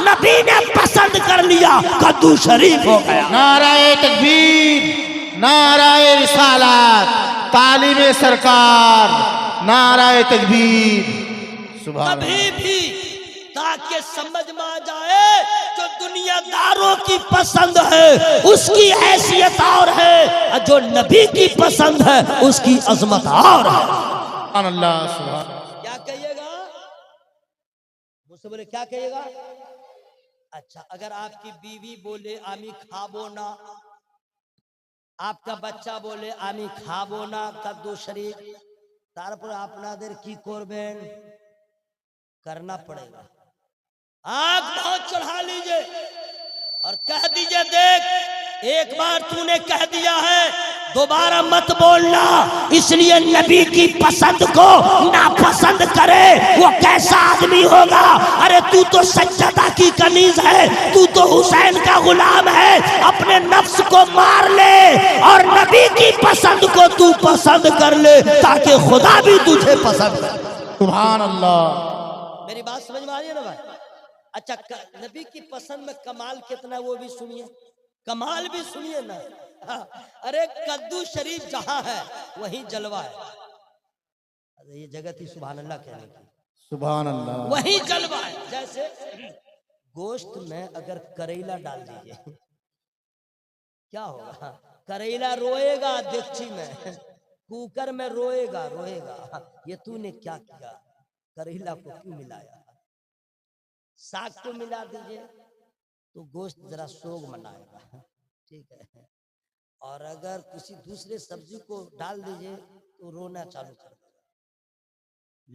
नबी ने पसंद कर लिया, कद्दू शरीफ हो गया। नाराए तकबीर, नाराए रिसालत, तालीमे सरकार, नाराए तकबीर। सुभान कभी भी ताकि समझ में आ जाए, जो दुनियादारों की पसंद है उसकी हैसियत और है, और जो नबी की पसंद है उसकी अजमत और है। सुभान अल्लाह। सुभान। क्या कहिएगा? मुझसे बोले क्या कहिएगा? अच्छा, अगर आपकी बीवी बोले आमी खाबो ना, आपका बच्चा बोले आमी खाबो ना कद्दू शरीफ, तारपर आपनादेर की करबेन? करना पड़ेगा। आग बहुत चढ़ा लीजिए और कह दीजिए, देख एक बार तूने कह दिया है, दोबारा मत बोलना। इसलिए नबी की पसंद को नापसंद करे वो कैसा आदमी होगा? अरे तू तो सज्जदा की कनीज है, तू तो हुसैन का गुलाम है। अपने नफ्स को मार ले और नबी की पसंद को तू पसंद कर ले, ताकि खुदा भी तुझे पसंद करे। सुभान अल्लाह। मेरी बात समझ में आ रही है ना भाई? अच्छा, नबी की पसंद में कमाल कितना वो भी सुनिए, कमाल भी सुनिए ना। अरे कद्दू शरीफ जहां है वहीं जलवा है। अरे ये जगत ही सुभान अल्लाह कहने की, सुभान अल्लाह। वहीं जलवा है। जैसे गोश्त में अगर करेला डाल दीजिए, क्या होगा? करेला रोएगा देगची में, कुकर में रोएगा रोएगा। ये तूने क्या किया? करेला को क्यों मिलाया? साग को मिला दीजिए तो गोश्त जरा सोग मनाएगा, ठीक है। और अगर किसी दूसरे सब्जी को डाल दीजिए तो रोना चालू कर देगा।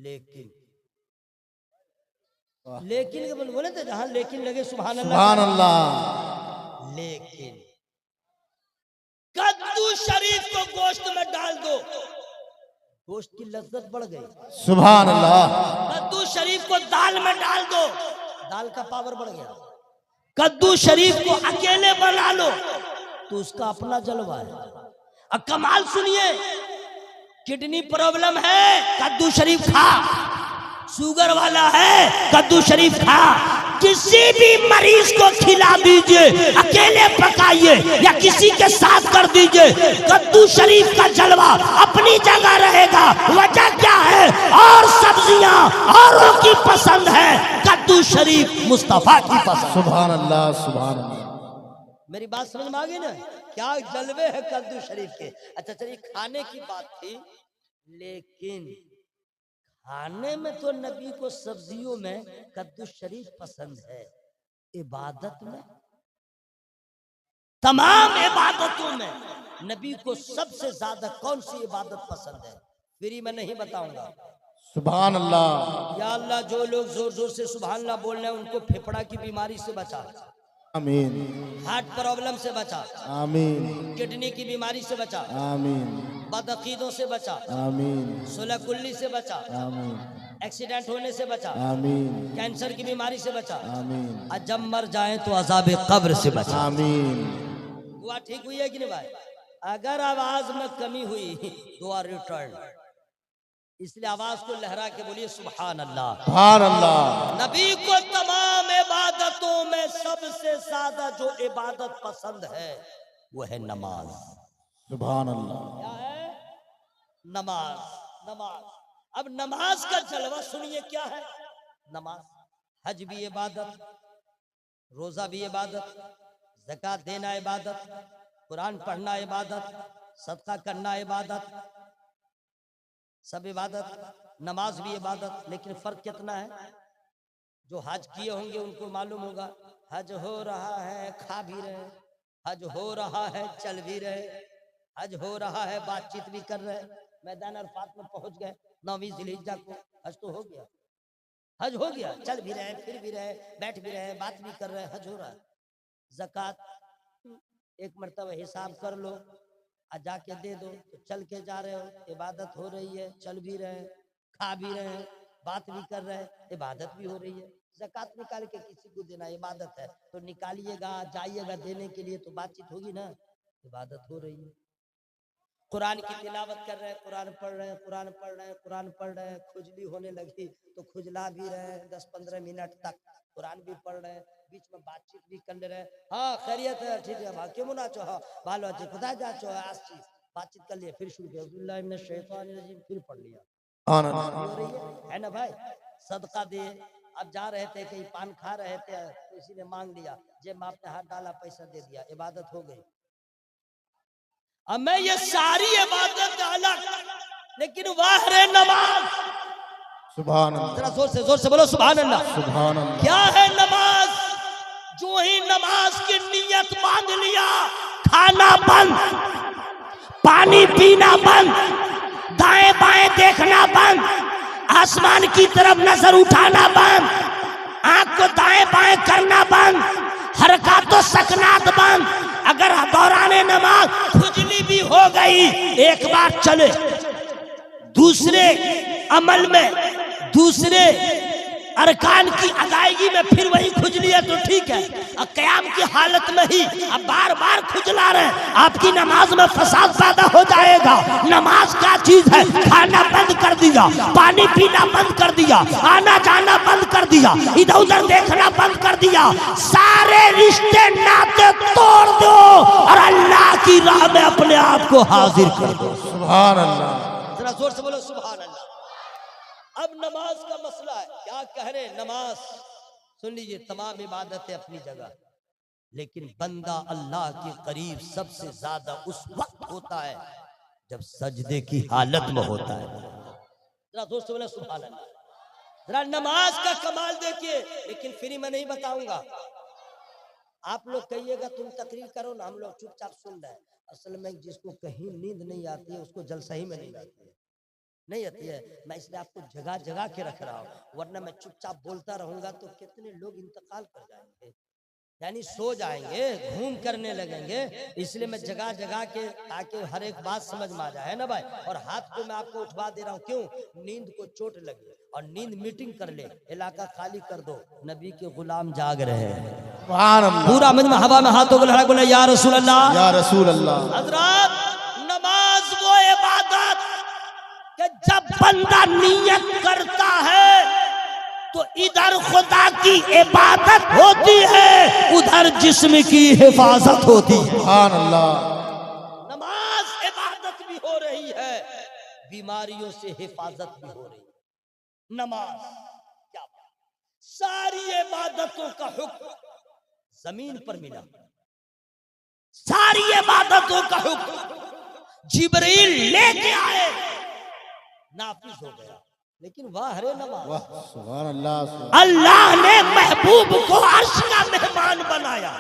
लेकिन के बोले थे जहां लेकिन लगे, सुभान अल्लाह, सुभान अल्लाह। लेकिन कद्दू शरीफ को गोश्त में डाल दो, गोश्त की लज्जत बढ़ गई। सुभान अल्लाह। कद्दू शरीफ को दाल में डाल दो, दाल का पावर बढ़ गया। कद्दू शरीफ को अकेले बना लो तो उसका अपना जलवा है। अब कमाल सुनिए, किडनी प्रॉब्लम है, कद्दू शरीफ खा। शुगर वाला है, कद्दू शरीफ खा। किसी भी मरीज को खिला दीजिए, अकेले पकाइए या किसी के साथ कर दीजिए, कद्दू शरीफ का जलवा अपनी जगह रहेगा। वजह क्या है? और सब्जियां औरों की पसंद है, कद्दू शरीफ मुस्तफा की पसंद। सुभान अल्लाह, सुभान अल्लाह। मेरी बात समझ में आ गई ना? क्या जलवे है कद्दू शरीफ के। अच्छा चलिए, खाने की बात थी, लेकिन खाने में तो नबी को सब्जियों में कद्दू शरीफ पसंद है। इबादत में, तमाम इबादतों में नबी को सबसे ज्यादा कौन सी इबादत पसंद है? फ्री में नहीं बताऊंगा। सुभान अल्लाह। या अल्लाह, जो लोग जोर जोर से सुभान अल्लाह बोल रहे हैं उनको फेफड़ा की बीमारी से बचा, आमीन। हार्ट प्रॉब्लम से बचा, आमीन। किडनी की बीमारी से बचा, आमीन। बदअकीदों से बचा, आमीन। सुलह कुल्ली से बचा, आमीन। एक्सीडेंट होने से बचा, आमीन। कैंसर की बीमारी से बचा, आमीन। और जब मर जाए तो अज़ाब कब्र से बचा। आमीन। दुआ ठीक हुई है कि नहीं भाई? अगर आवाज में कमी हुई, दुआ रिटर्न, इसलिए आवाज को लहरा के बोलिए सुभान अल्लाह। सुभान अल्लाह। नबी को तमाम इबादतों में सबसे ज्यादा जो इबादत पसंद है वो है नमाज। सुभान अल्लाह। क्या है? नमाज। नमाज। अब नमाज का जलवा सुनिए क्या है। नमाज, हज भी इबादत, रोजा भी इबादत, ज़कात देना इबादत, कुरान पढ़ना इबादत, सदका करना इबादत, सब इबादत। नमाज भी इबादत, लेकिन फर्क कितना है? जो हज किए होंगे उनको मालूम होगा, हज हो रहा है खा भी रहे, हज हो रहा है चल भी रहे, हज हो रहा है बातचीत भी कर रहे, मैदान अरफात में पहुंच गए 9वीं ज़िलहिज्जा को, हज तो हो गया, हज हो गया, चल भी रहे, फिर भी रहे, बैठ भी रहे, बात भी कर रहे, हज हो रहा है। ज़कात एक मरतबा हिसाब कर लो और जाके दे दो, तो चल के जा रहे हो, इबादत हो रही है, चल भी रहे, खा भी रहे, बात भी कर रहे, इबादत भी हो रही है। ज़कात निकाल के किसी को देना इबादत है, तो निकालिएगा, जाइएगा देने के लिए, तो बातचीत होगी ना, इबादत हो रही है। कुरान की तिलावत कर रहे हैं, कुरान पढ़ रहे हैं, कुरान पढ़ रहे हैं, कुरान पढ़ रहे हैं, खुजली होने लगी तो खुजला भी रहे 10-15 मिनट तक, कुरान भी पढ़ रहे हैं, बीच में बातचीत भी कर ले रहे हैं। हाँ खैरियत है, ठीक है, क्यों मुना चो, हाँ बालो अच्छे खुदा जा चो, आस्ती बातचीत कर लिया, फिर शुरू किया, अब्दुल्लाह इब्न शैतानिर रजीम, फिर पढ़ लिया। हो रही है ना भाई? सदका दे, अब जा रहे थे कहीं पान खा रहे थे, तो किसी ने मांग लिया, जेब में आपने हाथ डाला, पैसा दे दिया, इबादत हो गई। अब मैं ये सारी इबादत अलग, लेकिन वाह रे नमाज। सुभान अल्लाह। जरा जोर से बोलो सुभान अल्लाह। सुभान अल्लाह। क्या है नमाज? जो ही नमाज की नियत बांध लिया, खाना बंद, पानी पीना बंद, दाएं बाएं देखना बंद, आसमान की तरफ नजर उठाना बंद, आंख को दाएं बाएं करना बंद, हरकतों सकनात बंद। अगर दौराने नमाज खुजली भी हो गई, एक बार चले दूसरे अमल में, दूसरे अरकान की अदायगी में फिर वही खुजली है तो ठीक है, और क़याम की हालत में ही अब बार बार खुजला रहे, आपकी नमाज में फसाद पैदा हो जाएगा। नमाज क्या चीज है? खाना बंद कर दिया, पानी पीना बंद कर दिया, आना जाना बंद कर दिया, इधर उधर देखना बंद कर दिया, सारे रिश्ते नाते तोड़ दो और अल्लाह की राह में अपने आप को हाजिर कर दो। सुभान अल्लाह। जरा जोर से बोलो सुभान अल्लाह। अब नमाज का मसला है, क्या कह रहे? नमाज सुन लीजिए, तमाम इबादतें अपनी जगह, लेकिन बंदा अल्लाह के करीब सबसे ज्यादा उस वक्त होता है जब सजदे की हालत में होता है। जरा जोर से बोलो सुभान अल्लाह। जरा नमाज का कमाल देखिए, लेकिन फ्री में नहीं बताऊंगा। आप लोग कहिएगा तुम तकरीर करो ना, हम लोग चुपचाप सुन रहे हैं। असल में जिसको कहीं नींद नहीं आती है उसको जलसा ही में नींद आती है, नहीं आती है। मैं इसलिए आपको जगह जगह के रख रहा हूँ, वरना मैं चुपचाप बोलता रहूंगा तो कितने लोग इंतकाल कर जाएंगे, यानी सो जाएंगे, घूम करने लगेंगे। इसलिए मैं जगह जगह के, ताकि हर एक बात समझ में आ जाए, है ना भाई। और हाथ को मैं आपको उठवा दे रहा हूँ, क्यों? नींद को चोट लगे और नींद मीटिंग कर ले, इलाका खाली कर दो, नबी के गुलाम जाग रहे हैं। पूरा मजमा हवा में हाथों को लहरा बोले या रसूल अल्लाह, या रसूल अल्लाह। हजरत, नमाज वो इबादत कि जब बंदा नियत करता है तो इधर खुदा की इबादत होती है, उधर जिस्म की हिफाजत होती है। सुभान अल्लाह। नमाज इबादत भी हो रही है, बीमारियों से हिफाजत भी हो रही है। नमाज क्या बात, सारी इबादतों का हुक्म जमीन पर मिला, सारी इबादतों का हुक्म जिब्रील लेके आए, नाफिज हो गया। लेकिन वाह रे नमाज, वाह सुभान अल्लाह। अल्लाह ने महबूब को अर्श का मेहमान बनाया,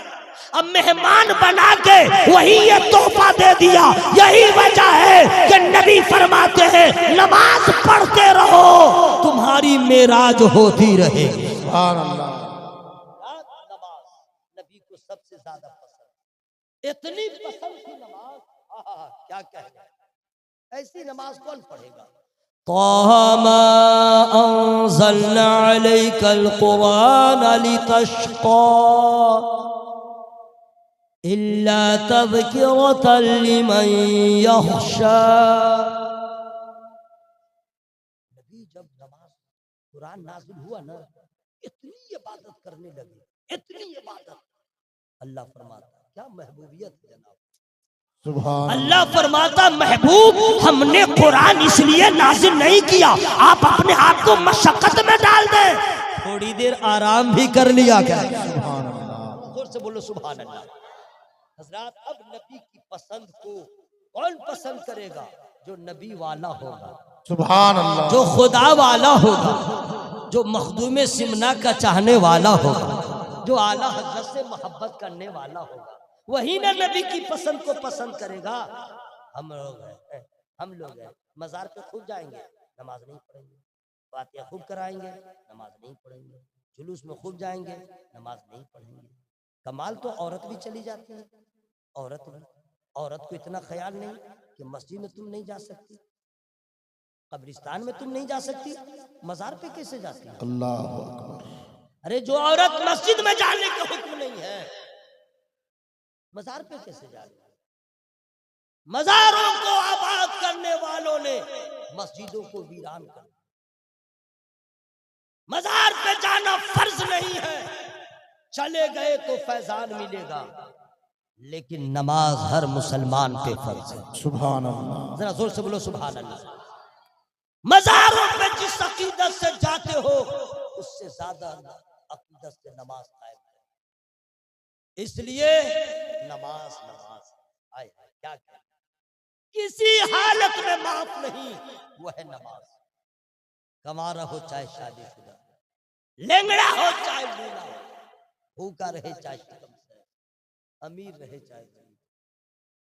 अब मेहमान बना के वही ये तोहफा दे दिया। यही वजह है कि नबी फरमाते हैं नमाज पढ़ते रहो, तुम्हारी मेराज होती रहे। सुभान अल्लाह। नमाज नबी को सबसे ज्यादा पसंद, इतनी पसंद थी नमाज, क्या कहें, ऐसी नमाज कौन पढ़ेगा। तामा अंज़लना अलैकल कुरान लितश्क़ा इल्ला तज़किरतन लिमन यख़शा। नबी जब नमाज कुरान नाज़िल हुआ ना, इतनी इबादत करने लगे, इतनी इबादत। अल्लाह फरमाता क्या महबूबियत है जनाब, अल्लाह फरमाता महबूब हमने कुरान इसलिए नाजिल नहीं किया आप अपने आप को मशक्कत में डाल दे, थोड़ी देर आराम भी कर लिया क्या। सुभान अल्लाह। जोर से बोलो सुभान अल्लाह। हजरात, अब नबी की पसंद को कौन पसंद करेगा, जो नबी वाला होगा, सुभान अल्लाह। जो खुदा वाला होगा, जो मखदूम सिमना का चाहने वाला होगा, जो आला हजरत से मोहब्बत करने वाला होगा, वही ना नबी की पसंद को पसंद करेगा। हम लोग हैं मजार पे खूब जाएंगे, नमाज नहीं पढ़ेंगे, फातिहा खूब कराएंगे, नमाज नहीं पढ़ेंगे, जुलूस में खूब जाएंगे, नमाज नहीं पढ़ेंगे। कमाल तो औरत भी चली जाती है, औरत को इतना ख्याल नहीं कि मस्जिद में तुम नहीं जा सकती, कब्रिस्तान में तुम नहीं जा सकती, मजार पे कैसे जाती है। अल्लाहु अकबर। अरे जो औरत मस्जिद में जाने का हुक्म नहीं है, मजार पे कैसे जा रही है। मजारों को आबाद करने वालों ने मस्जिदों को वीरान कर, मजार पे जाना फर्ज नहीं है, चले गए तो फैजान मिलेगा, लेकिन नमाज हर मुसलमान पे फर्ज है। सुभान अल्लाह। जरा जोर से बोलो सुभान अल्लाह। मजारों पे जिस अकीदत से जाते हो उससे ज्यादा अकीदत से नमाज कायम है। इसलिए नमाज आए क्या क्या किसी हालत में माफ नहीं, वो है नमाज। कमारा हो चाहे शादीशुदा, लेंगड़ा हो चाहे बूढ़ा हो, भूखा रहे चाहे शिकम से, अमीर रहे चाहे गरीब,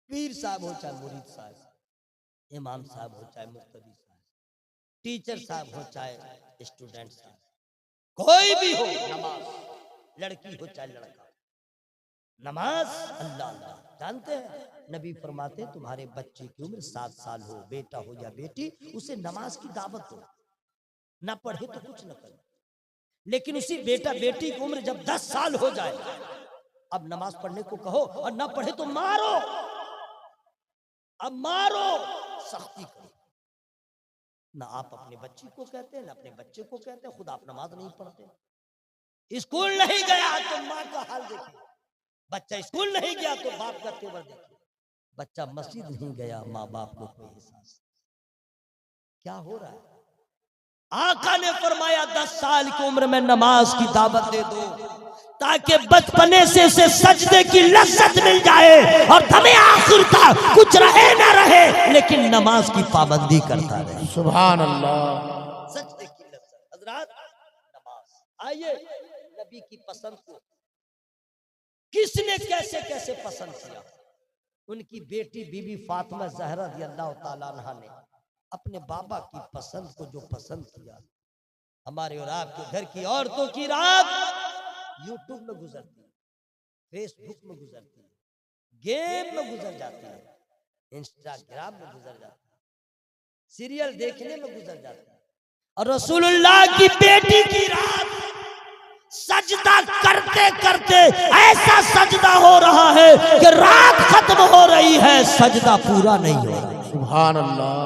पीर साहब हो चाहे मुरीद साहब, इमाम साहब हो चाहे मुफ्ती साहब, टीचर साहब हो चाहे स्टूडेंट साहब, कोई भी हो, नमाज। लड़की हो चाहे लड़का, नमाज अल्लाह अल्लाह। जानते हैं नबी फरमाते तुम्हारे बच्चे की उम्र 7 साल हो, बेटा हो या बेटी, उसे नमाज की दावत दो, ना पढ़े तो कुछ न करे, लेकिन उसी बेटा बेटी की उम्र जब 10 साल हो जाए, अब नमाज पढ़ने को कहो और ना पढ़े तो मारो, अब मारो, सख्ती करो। ना आप अपने बच्ची को कहते हैं, ना अपने बच्चे को कहते हैं, खुद आप नमाज नहीं पढ़ते। स्कूल नहीं गया तो माँ का हाल देखिए, बच्चा स्कूल नहीं गया तो बाप का तेवर देखिए, बच्चा मस्जिद नहीं गया, माँ बाप को कोई एहसास। क्या हो रहा है। आका ने फरमाया 10 साल की उम्र में नमाज की दावत दे दो, ताकि बचपने से उसे सजदे की लज्जत मिल जाए और तुम्हें आखिर तक कुछ रहे ना रहे, लेकिन नमाज की पाबंदी करता रहे। सुभान अल्लाह। सजदे की लज्जत। हजरात, नमाज। आइए नबी की पसंद को किसने कैसे कैसे पसंद किया। उनकी बेटी बीबी फातिमा ज़हरा रज़ियल्लाहु ताला अन्हा ने अपने बाबा की पसंद को जो पसंद किया, हमारे और आपके घर की औरतों की रात यूट्यूब में गुजरती है, फेसबुक में गुजरती है, गेम में गुजर जाती है, इंस्टाग्राम में गुजर जाती है, सीरियल देखने में गुजर जाती है, और रसूलुल्लाह की बेटी की रात सजदा करते करते ऐसा सजदा हो रहा है कि रात खत्म हो रही है, सजदा पूरा नहीं हो रहा। सुभान अल्लाह।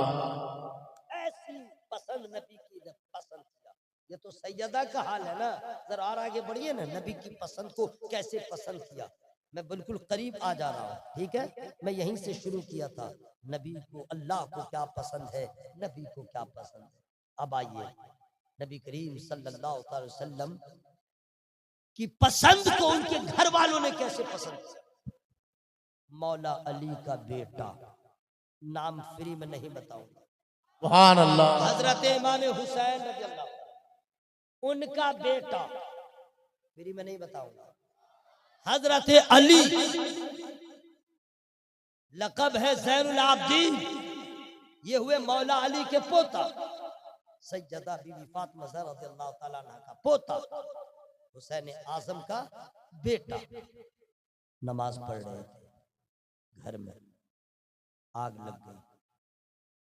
ऐसी पसंद नबी की पसंद किया। ये तो सैयदा का हाल है ना। जरा और आगे बढ़िए ना, नबी की पसंद को कैसे पसंद किया। मैं बिल्कुल करीब आ जा रहा हूँ, ठीक है। मैं यहीं से शुरू किया था, नबी को, अल्लाह को क्या पसंद है, नबी को क्या पसंद है। अब आइए नबी करीम सल्लल्लाहु अलैहि वसल्लम की पसंद को उनके घर वालों ने कैसे पसंद किया। मौला अली का बेटा, नाम फ्री में नहीं बताऊंगा, सुभान अल्लाह। हजरत इमाम हुसैन रज़ी अल्लाह, उनका बेटा, फ्री में नहीं बताऊंगा, हजरत अली, लकब है ज़ैनुल आबिदीन, ये हुए मौला अली के पोता, सैयदा बीबी फातिमा ज़हरा रज़ियल्लाहु ताला अन्हा का पोता, हुसैन आजम का बेटा। नमाज पढ़ रहे थे, घर में आग लग गई,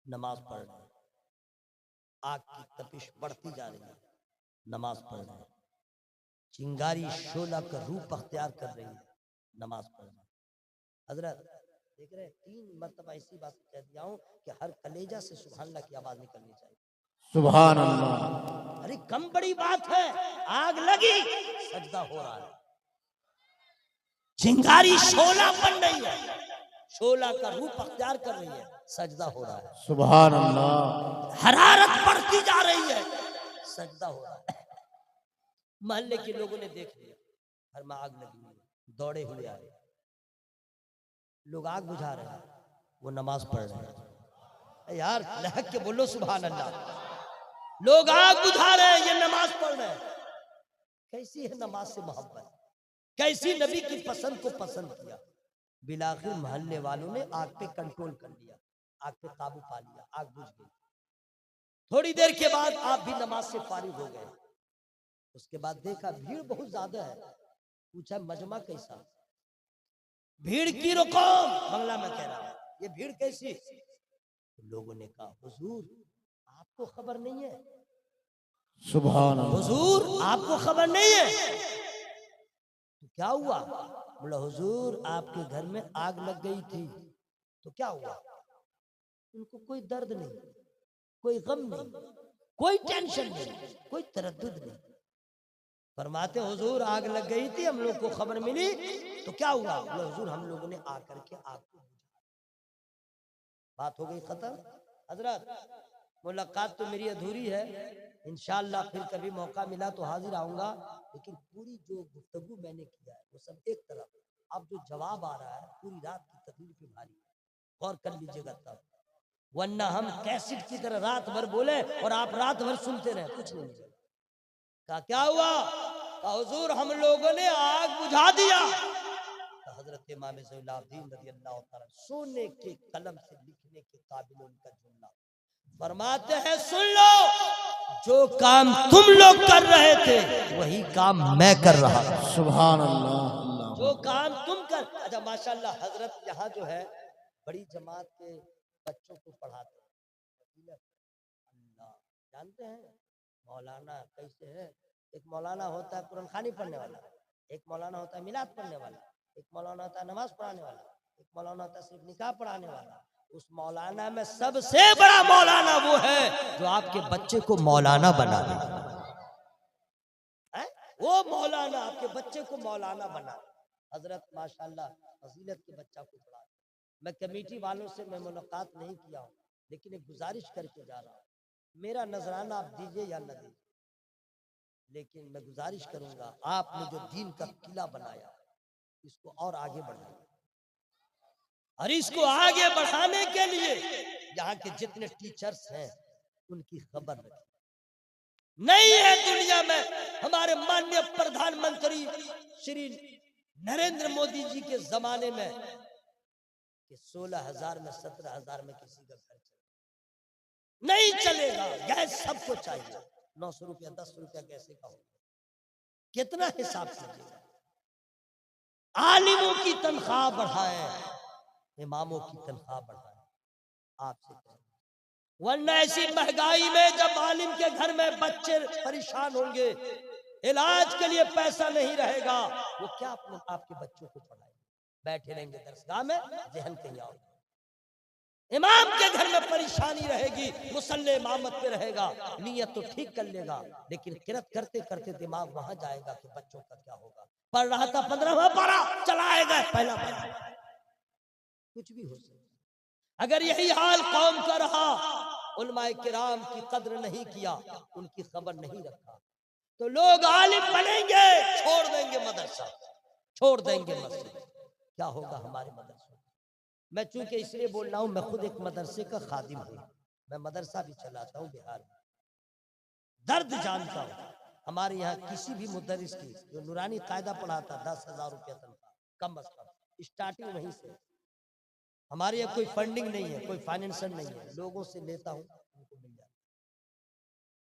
नमाज पढ़ रहे, आग की तपिश बढ़ती जा रही है, नमाज पढ़ रहे, चिंगारी शोला का रूप अख्तियार कर रही है, नमाज पढ़ रहे। हजरत देख रहे, 3 मरतबा ऐसी बात कह दिया हूं कि हर कलेजा से सुभान अल्लाह की आवाज निकलनी चाहिए। सुभान अल्लाह। अरे कम बड़ी बात है, आग लगी, सजदा हो रहा है, चिंगारी शोला बन रही है, शोला का रूप अख्तियार कर रही है, सजदा हो रहा है। सुभान अल्लाह। हरारत बढ़ती जा रही है, सजदा हो रहा है। मोहल्ले के लोगों ने देख लिया, घर में आग लगी हुई, दौड़े हुए आए, लोग आग बुझा रहे हैं, वो नमाज पढ़ रहे हैं। यार लहक के बोलो सुभान अल्लाह। लोग आग बुझा रहे हैं, ये नमाज पढ़ रहे हैं। कैसी है नमाज से मोहब्बत, कैसी नबी की पसंद को पसंद किया। बिलाखिर मोहल्ले वालों ने आग पे कंट्रोल कर लिया, आग पे काबू पा लिया, आग बुझ गई। थोड़ी देर के बाद आप भी नमाज से फारिग हो गए। उसके बाद देखा भीड़ बहुत ज्यादा है, पूछा मजमा कैसा, भीड़ की रकम बंगला में कह रहा है, ये भीड़ कैसी। तो लोगों ने कहा हुजूर आपको खबर नहीं है, सुभान अल्लाह। हुजूर आपको खबर नहीं है। तो क्या हुआ, बोला हुजूर आपके घर में आग लग गई थी। तो क्या हुआ, उनको कोई दर्द नहीं, कोई गम नहीं, कोई टेंशन नहीं, कोई तरद्दुद नहीं। फरमाते हुजूर आग लग गई थी, हम लोग को खबर मिली, तो क्या हुआ, बोला हुजूर हम लोगों ने आकर के आग को बुझा। बात हो गई खत्म। हजरत मुलाकात तो मेरी अधूरी है, इंशाअल्लाह फिर कभी मौका मिला तो हाजिर आऊंगा, लेकिन पूरी जो गुफ्तगू मैंने किया है वो सब एक तरफ, अब जो जवाब आ रहा है पूरी रात की तकलीफ पे भारी, गौर कर लीजिएगा तब, वरना हम कैसेट की तरह रात भर बोले और आप रात भर सुनते रहे, कुछ नहीं मिलेगा। कहा क्या हुआ, कहा हुजूर हम लोगों ने आग बुझा दिया। तो हजरत इमाम ज़ैनुल आबिदीन रज़ियल्लाहु ताला सोने के कलम से लिखने के काबिल उनका जुमला, फरमाते हैं सुन लो, जो काम तुम लोग कर रहे थे वही काम मैं कर रहा था। सुभान अल्लाह। जो काम तुम कर, अच्छा माशाल्लाह हजरत यहाँ जो है बड़ी जमात के बच्चों को पढ़ाते हैं, अल्लाह जानते हैं मौलाना कैसे है। एक मौलाना होता है कुरान खानी पढ़ने वाला, एक मौलाना होता है मिलाद पढ़ने वाला, एक मौलाना होता है नमाज पढ़ाने वाला, एक मौलाना होता है सिर्फ निकाह पढ़ाने वाला। उस मौलाना में सबसे बड़ा मौलाना वो है जो आपके बच्चे को मौलाना बना दे, वो मौलाना आपके बच्चे को मौलाना बना। हजरत माशाल्लाह फजीलत के बच्चा को पढ़ा। मैं कमेटी वालों से मैं मुलाकात नहीं किया हूँ, लेकिन एक गुजारिश करके जा रहा हूँ, मेरा नजराना आप दीजिए या न दीजिए, लेकिन मैं गुजारिश करूंगा आपने जो दीन का किला बनाया इसको और आगे बढ़ाइए, और इसको आगे बढ़ाने के लिए यहाँ के जितने टीचर्स हैं उनकी खबर रखें। नहीं है दुनिया में हमारे माननीय प्रधानमंत्री श्री नरेंद्र मोदी जी के जमाने में कि 16,000 में 17,000 में किसी का घर चले नहीं चलेगा। गैस सबको चाहिए, 900 रुपया 10 रुपया कैसे का होगा, कितना हिसाब कीजिएगा। आलिमों की तनख्वाह बढ़ाए, इमामों की तनख्वाह बढ़ाए, आपसे वरना ऐसी महंगाई में जब आलिम के घर में बच्चे परेशान होंगे, इलाज के लिए पैसा नहीं रहेगा, वो क्या अपने आपके बच्चों को पढ़ाएंगे। बैठे रहेंगे दरसगाह में, जहन कहीं और। इमाम के घर में परेशानी रहेगी, मुसल्ले इमामत पे रहेगा, नीयत तो ठीक कर लेगा, लेकिन किरत करते करते दिमाग वहां जाएगा कि बच्चों का क्या होगा। पढ़ रहा था 15वां पारा, चलाएगा पहला पारा, कुछ भी हो सकता। अगर यही हाल कौम का रहा, उलमाए किराम की कद्र नहीं किया, उनकी खबर नहीं रखा, तो लोग आलिम बनेंगे, छोड़ देंगे मदरसा, छोड़ देंगे मस्जिद। क्या होगा हमारे मदरसे? मैं चूंकि इसलिए बोल रहा हूं, मैं खुद एक मदरसे का खादिम हूं, मैं मदरसा भी चलाता हूं बिहार में, दर्द जानता हूं। हमारे यहाँ किसी भी मुदर्रिस की जो नूरानी कायदा पढ़ाता 10,000 रुपया तनख्वाह कम अज कम, स्टार्टिंग वहीं से। हमारे यहाँ कोई फंडिंग नहीं है, कोई फाइनेंसर नहीं है, लोगों से लेता हूँ, उनको मिल जाता।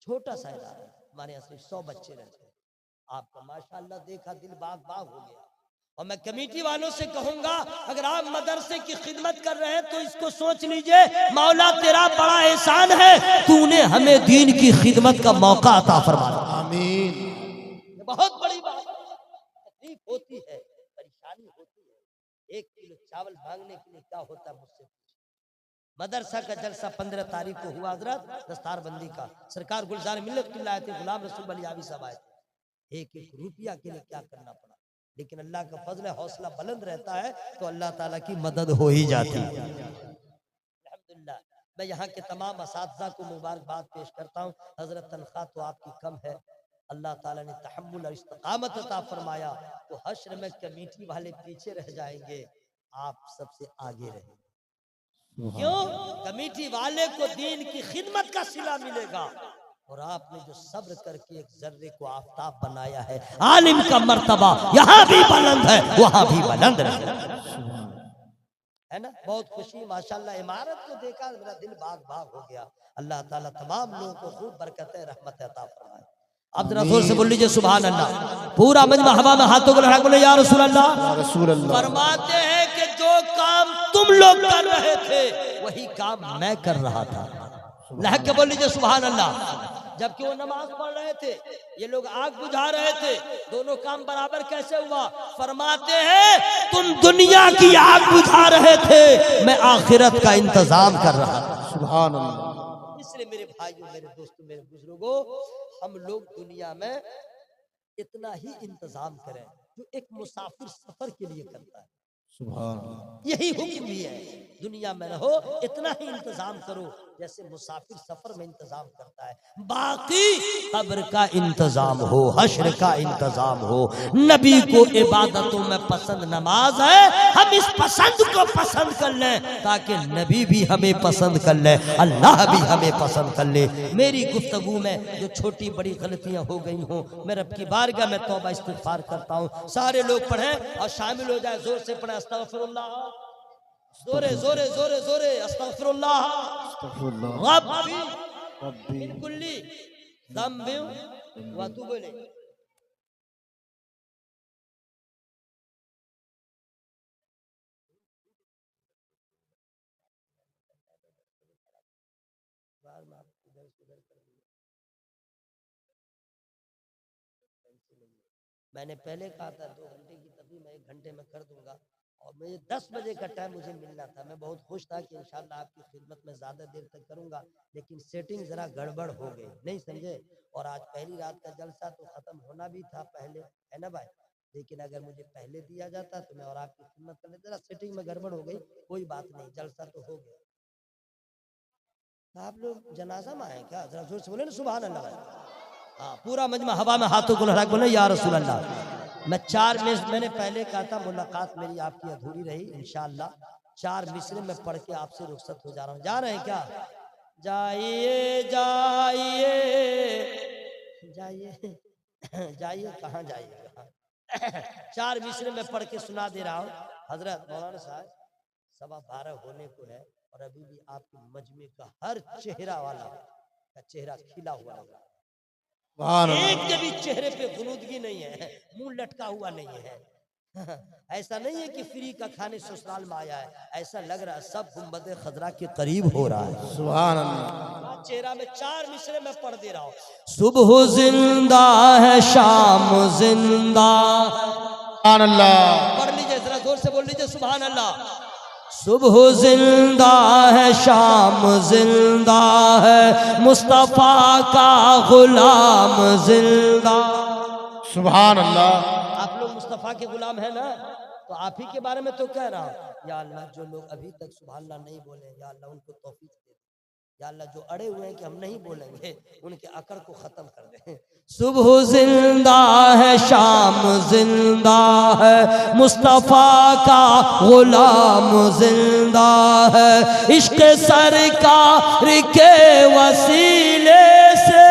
छोटा सा इदारा है, हमारे यहाँ सिर्फ 100 बच्चे रहते हैं। आपका माशाअल्लाह देखा दिल बाग बाग हो गया। और मैं कमेटी वालों से कहूंगा, अगर आप मदरसे की खिदमत कर रहे हैं तो इसको सोच लीजिए, मौला तेरा बड़ा एहसान है, तूने हमें दीन की खिदमत का मौका अता फरमाया। आमीन। ये बहुत बड़ी बात है। तकलीफ होती है, परेशानी होती है, 1 किलो चावल मांगने के लिए क्या होता है मुझसे। मदरसा का जलसा 15 तारीख को हुआ हजरत, दस्तारबंदी का, सरकार गुलजार मिल्लत किल्ला आए थे, गुलाम रसूल अली आबी साहब आए थे। 1-1 रुपया के लिए क्या करना पड़ा, लेकिन अल्लाह का फजल है, हौसला बुलंद रहता है तो अल्लाह ताला की मदद हो ही जाती है। अल्हम्दुलिल्लाह। मैं यहाँ के तमाम असातिज़ा को मुबारकबाद पेश करता हूँ। हजरत तनख्वाह तो आपकी कम है, अल्लाह ताला ने तहम्मुल और इस्तिकामत अता फरमाया, तो हश्र में कमेटी वाले पीछे रह जाएंगे, आप सबसे आगे रहेंगे। क्यों? कमेटी वाले को दीन की खिदमत का सिला मिलेगा, और आपने जो सब्र करके एक जर्रे को आफताब बनाया है, आलिम का मर्तबा यहाँ भी बुलंद है, वहां भी बुलंद है ना। बहुत खुशी माशाल्लाह, इमारत को देखा मेरा दिल बाग बाग हो गया। अल्लाह ताला तमाम लोगों को खूब बरकतें रहमत अता फरमाए। अब जरा जोर से बोल लीजिए सुभान अल्लाह। पूरा मजमा हवा में हाथों को लड़ा बोले या रसूल अल्लाह। फरमाते हैं कि जो काम तुम लोग कर रहे थे वही काम मैं कर रहा था। लहक के बोल लीजिए सुभान अल्लाह। जबकि वो नमाज पढ़ रहे थे, ये लोग आग बुझा रहे थे, दोनों काम बराबर कैसे हुआ? फरमाते हैं तुम दुनिया की आग बुझा रहे थे, मैं आखिरत का इंतजाम कर रहा था। सुभान अल्लाह। इसलिए मेरे भाइयों, मेरे दोस्तों, मेरे बुजुर्गों, हम लोग दुनिया में इतना ही इंतजाम करें जो एक मुसाफिर सफर के लिए करता है। सुभान अल्लाह। यही हुक्म भी है, दुनिया में रहो इतना ही इंतजाम करो जैसे मुसाफिर सफर में इंतजाम करता है। बाकी कब्र का इंतजाम हो, हश्र का इंतजाम हो। नबी को इबादतों में पसंद नमाज है, हम इस पसंद को पसंद कर लें ताकि नबी भी हमें पसंद कर ले, अल्लाह भी हमें पसंद कर ले। मेरी गुफ्तगू में जो छोटी बड़ी गलतियां हो गई हों, मैं रब की बारगाह में तौबा इस्तिग़फ़ार करता हूँ। सारे लोग पढ़ें और शामिल हो जाए, जोर से पढ़ें अस्तग़फ़िरुल्लाह, जोरे जोरे जोरे जोरे अस्तग़फ़िरुल्लाह रब्बी मिन कुल्ली ज़ंबिन व अतूबु इलैह। मैंने पहले कहा था 2 घंटे की तकरीर मैं 1 घंटे में कर दूंगा, और मुझे 10 बजे का टाइम मुझे मिलना था। मैं बहुत खुश था कि इंशाल्लाह आपकी खिदमत में ज़्यादा देर तक करूंगा, लेकिन सेटिंग ज़रा गड़बड़ हो गई, नहीं समझे। और आज पहली रात का जलसा तो ख़त्म होना भी था पहले, है ना भाई, लेकिन अगर मुझे पहले दिया जाता तो मैं और आपकी खिदमत कर लेता। ज़रा सेटिंग में गड़बड़ हो गई, कोई बात नहीं, जलसा तो हो गया। आप लोग जनाजा में आए क्या? जरा जोर से बोले ना सुभान अल्लाह भाई। हाँ, पूरा मजमा हवा में हाथों को लहरा बोले या रसूल अल्लाह। मैं 4 मिसरे, मैंने पहले कहा था मुलाकात मेरी आपकी अधूरी रही, इंशाअल्लाह 4 मिसरे में पढ़ के आपसे रुखसत हो जा रहा हूँ। जा रहे हैं क्या? जाइए जाइए जाइए जाइए, कहाँ जाइएगा? 4 मिसरे में पढ़ के सुना दे रहा हूँ। हजरत मौलाना साहब 12:15 होने को है और अभी भी आपके मजमे का हर चेहरा वाला का चेहरा खिला हुआ लग रहा है। एक के भी चेहरे पे गुनूदगी नहीं है, मुंह लटका हुआ नहीं है। ऐसा नहीं है कि फ्री का खाने ससुराल में आया है, ऐसा लग रहा है सब गुंबद खजरा के करीब हो रहा है। सुभान अल्लाह। चेहरा में 4 मिसरे में पढ़ दे रहा हूँ। सुबह जिंदा है, शाम जिंदा, सुभान अल्लाह। पढ़ लीजिए, जरा जोर से बोल लीजिए सुभान अल्लाह। सुबह जिंदा है, शाम जिंदा है, मुस्तफा का गुलाम जिंदा। सुभान अल्लाह। आप लोग मुस्तफा के गुलाम है ना, तो आप ही के बारे में तो कह रहा हूं। या अल्लाह, जो लोग अभी तक सुभान अल्लाह नहीं बोले, या अल्लाह उनको तौफीक दे। या अल्लाह, जो अड़े हुए हैं कि हम नहीं बोलेंगे, उनके अकड़ को खत्म कर दे। सुबह जिंदा है, शाम जिंदा है, मुस्तफा का गुलाम जिंदा है। इश्क सरकार के वसीले से,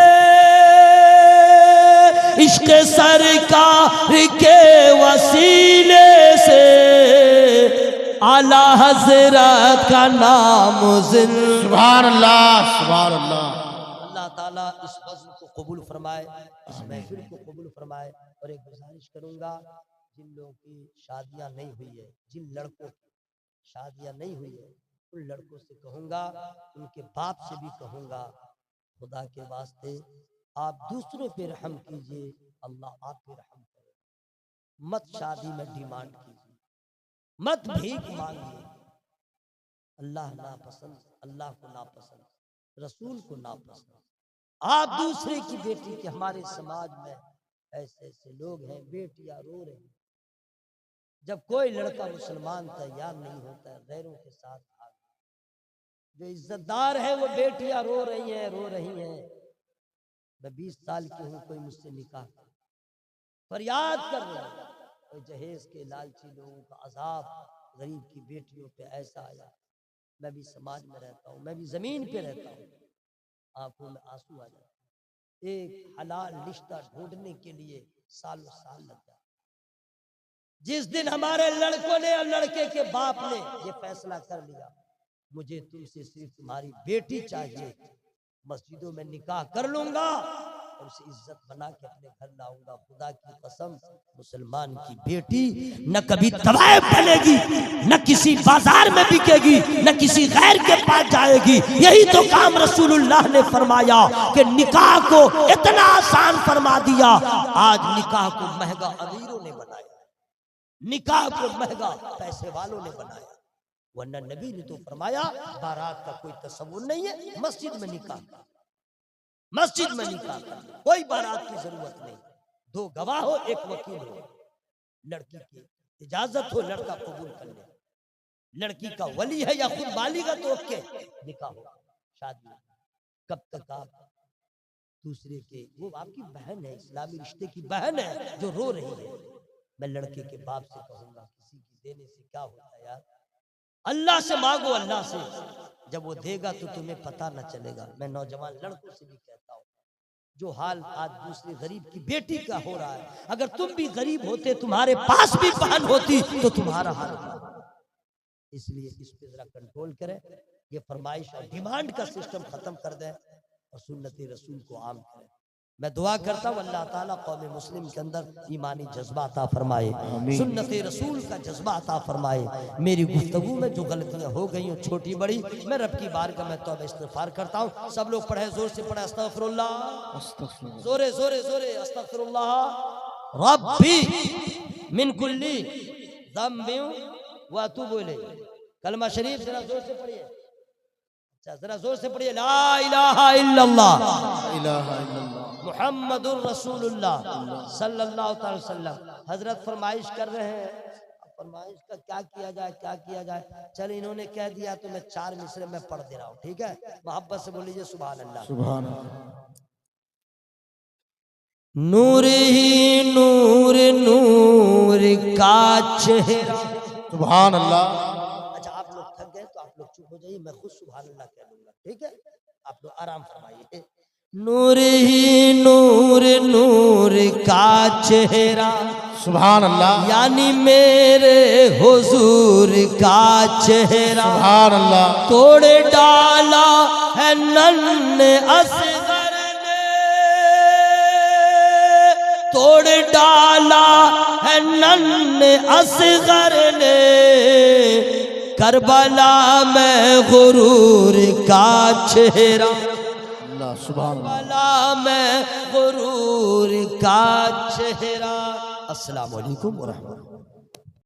इश्क सरकार के वसीले से, आला हजरत का नाम जिंदा। सुभान अल्लाह, सुभान अल्लाह। अल्लाह ताला इस वज़्न को कबूल फरमाए, इस महफिल को कबूल फरमाए। और एक गुजारिश करूंगा, जिन लोगों की शादियां नहीं हुई है, जिन लड़कों की शादियां नहीं हुई है, उन लड़कों से कहूंगा, उनके बाप से भी कहूंगा, खुदा के वास्ते आप दूसरों पे रहम कीजिए, अल्लाह आप पे रहम करे। मत शादी में डिमांड कीजिए, मत भीख मांगिए। अल्लाह नापसंद, अल्लाह को नापसंद, रसूल को नापसंद। आप दूसरे की बेटी के, हमारे समाज में ऐसे ऐसे लोग हैं, बेटियां रो रही हैं। जब कोई लड़का मुसलमान तैयार नहीं होता है, गैरों के साथ भाग, जो इज्जतदार है वो बेटियां रो रही हैं, रो रही हैं। मैं 20 साल की हूँ, कोई मुझसे निकाह फरियाद कर रहा है। और जहेज के लालची लोगों का अजाब गरीब की बेटियों पे ऐसा आया। मैं भी समाज में रहता हूँ, मैं भी जमीन पे रहता हूँ, आंखों में आंसू आ जाते। एक हलाल रिश्ता ढूंढने के लिए सालों साल लग जाते। जिस दिन हमारे लड़कों ने और लड़के के बाप ने ये फैसला कर लिया, मुझे तुमसे सिर्फ तुम्हारी बेटी चाहिए, मस्जिदों में निकाह कर लूंगा और उसे इज्जत बना के अपने घर लाऊंगा। खुदा की कसम, मुसलमान की बेटी न कभी तवायफ बनेगी, न किसी बाजार में बिकेगी, न किसी गैर के पास जाएगी। यही तो काम रसूलुल्लाह ने फरमाया कि निकाह को इतना आसान फरमा दिया। आज निकाह को महंगा अमीरों ने बनाया, निकाह को महंगा पैसे वालों ने बनाया। वरना नबी ने तो फरमाया, बारात का कोई तस्वुर नहीं है, मस्जिद में निकाह, मस्जिद में निकाह, कोई बारात की जरूरत नहीं। 2 गवाह हो, 1 वकील हो, लड़की की इजाजत हो, लड़का कबूल कर ले, लड़की का वली है या खुद बालिग है तो ओके, निकाह हो, शादी। कब तक आप दूसरे के, वो आपकी बहन है, इस्लामी रिश्ते की बहन है जो रो रही है। मैं लड़के के बाप से कहूंगा, किसी की देने से क्या होता है यार, अल्लाह से मांगो, अल्लाह से। जब वो देगा तो तुम्हें पता न चलेगा। मैं नौजवान लड़कों से भी कहता हूँ, जो हाल आज दूसरे गरीब की बेटी का हो रहा है, अगर तुम भी गरीब होते, तुम्हारे पास भी बहन होती, तो तुम्हारा हाल होता। इसलिए इस पे जरा कंट्रोल करें, ये फरमाइश और डिमांड का सिस्टम खत्म कर दें और सुन्नत रसूल को आम करें। मैं दुआ करता हूँ अल्लाह ताला कौम मुस्लिम के अंदर ईमानी जज्बा अता फरमाए, सुन्नत रसूल का जज्बा अता फरमाए। मेरी गुफ्तगू में जो गलतियां हो गई हो, छोटी बड़ी, मैं रब की बारगाह में तौबा इस्तिग़फ़ार करता हूँ। सब लोग पढ़े, जोर से पढ़े, अस्तग़फिरुल्लाह, जोरे जोरे जोरे, अस्तग़फिरुल्लाह रब्बी मिन कुल्ली ज़म्बिन व अतूबु इलैह। कलमा शरीफ जरा जोर से पढ़िए, जरा जोर से पढ़िए, ला इलाहा इल्लल्लाह मुहम्मदुर रसूलुल्लाह सल्लल्लाहु अलैहि वसल्लम। हजरत फरमाइश कर रहे हैं, फरमाइश का क्या किया जाए, क्या किया जाए। चल इन्होंने कह दिया तो मैं 4 मिसरे में पढ़ दे रहा हूँ, ठीक है। मोहब्बत से बोल लीजिए सुभान अल्लाह। सुभान अल्लाह। नूर ही नूर, नूर का चेहरा। सुभान अल्लाह। अच्छा, आप लोग थक गए तो आप लोग चुप हो जाइए, मैं खुद सुभान अल्लाह कह लूंगा, ठीक है। आप लोग आराम फरमाइए। नूर ही नूर, नूर का चेहरा, सुभान अल्लाह। यानी मेरे हुजूर का चेहरा, सुभान अल्लाह। तोड़ डाला है नन्हे असगर ने, तोड़ डाला है नन्हे असगर ने, करबला में गुरूर का चेहरा, करबला में गुरूर का चेहरा। अस्सलाम वालेकुम व रहमतुल्लाह।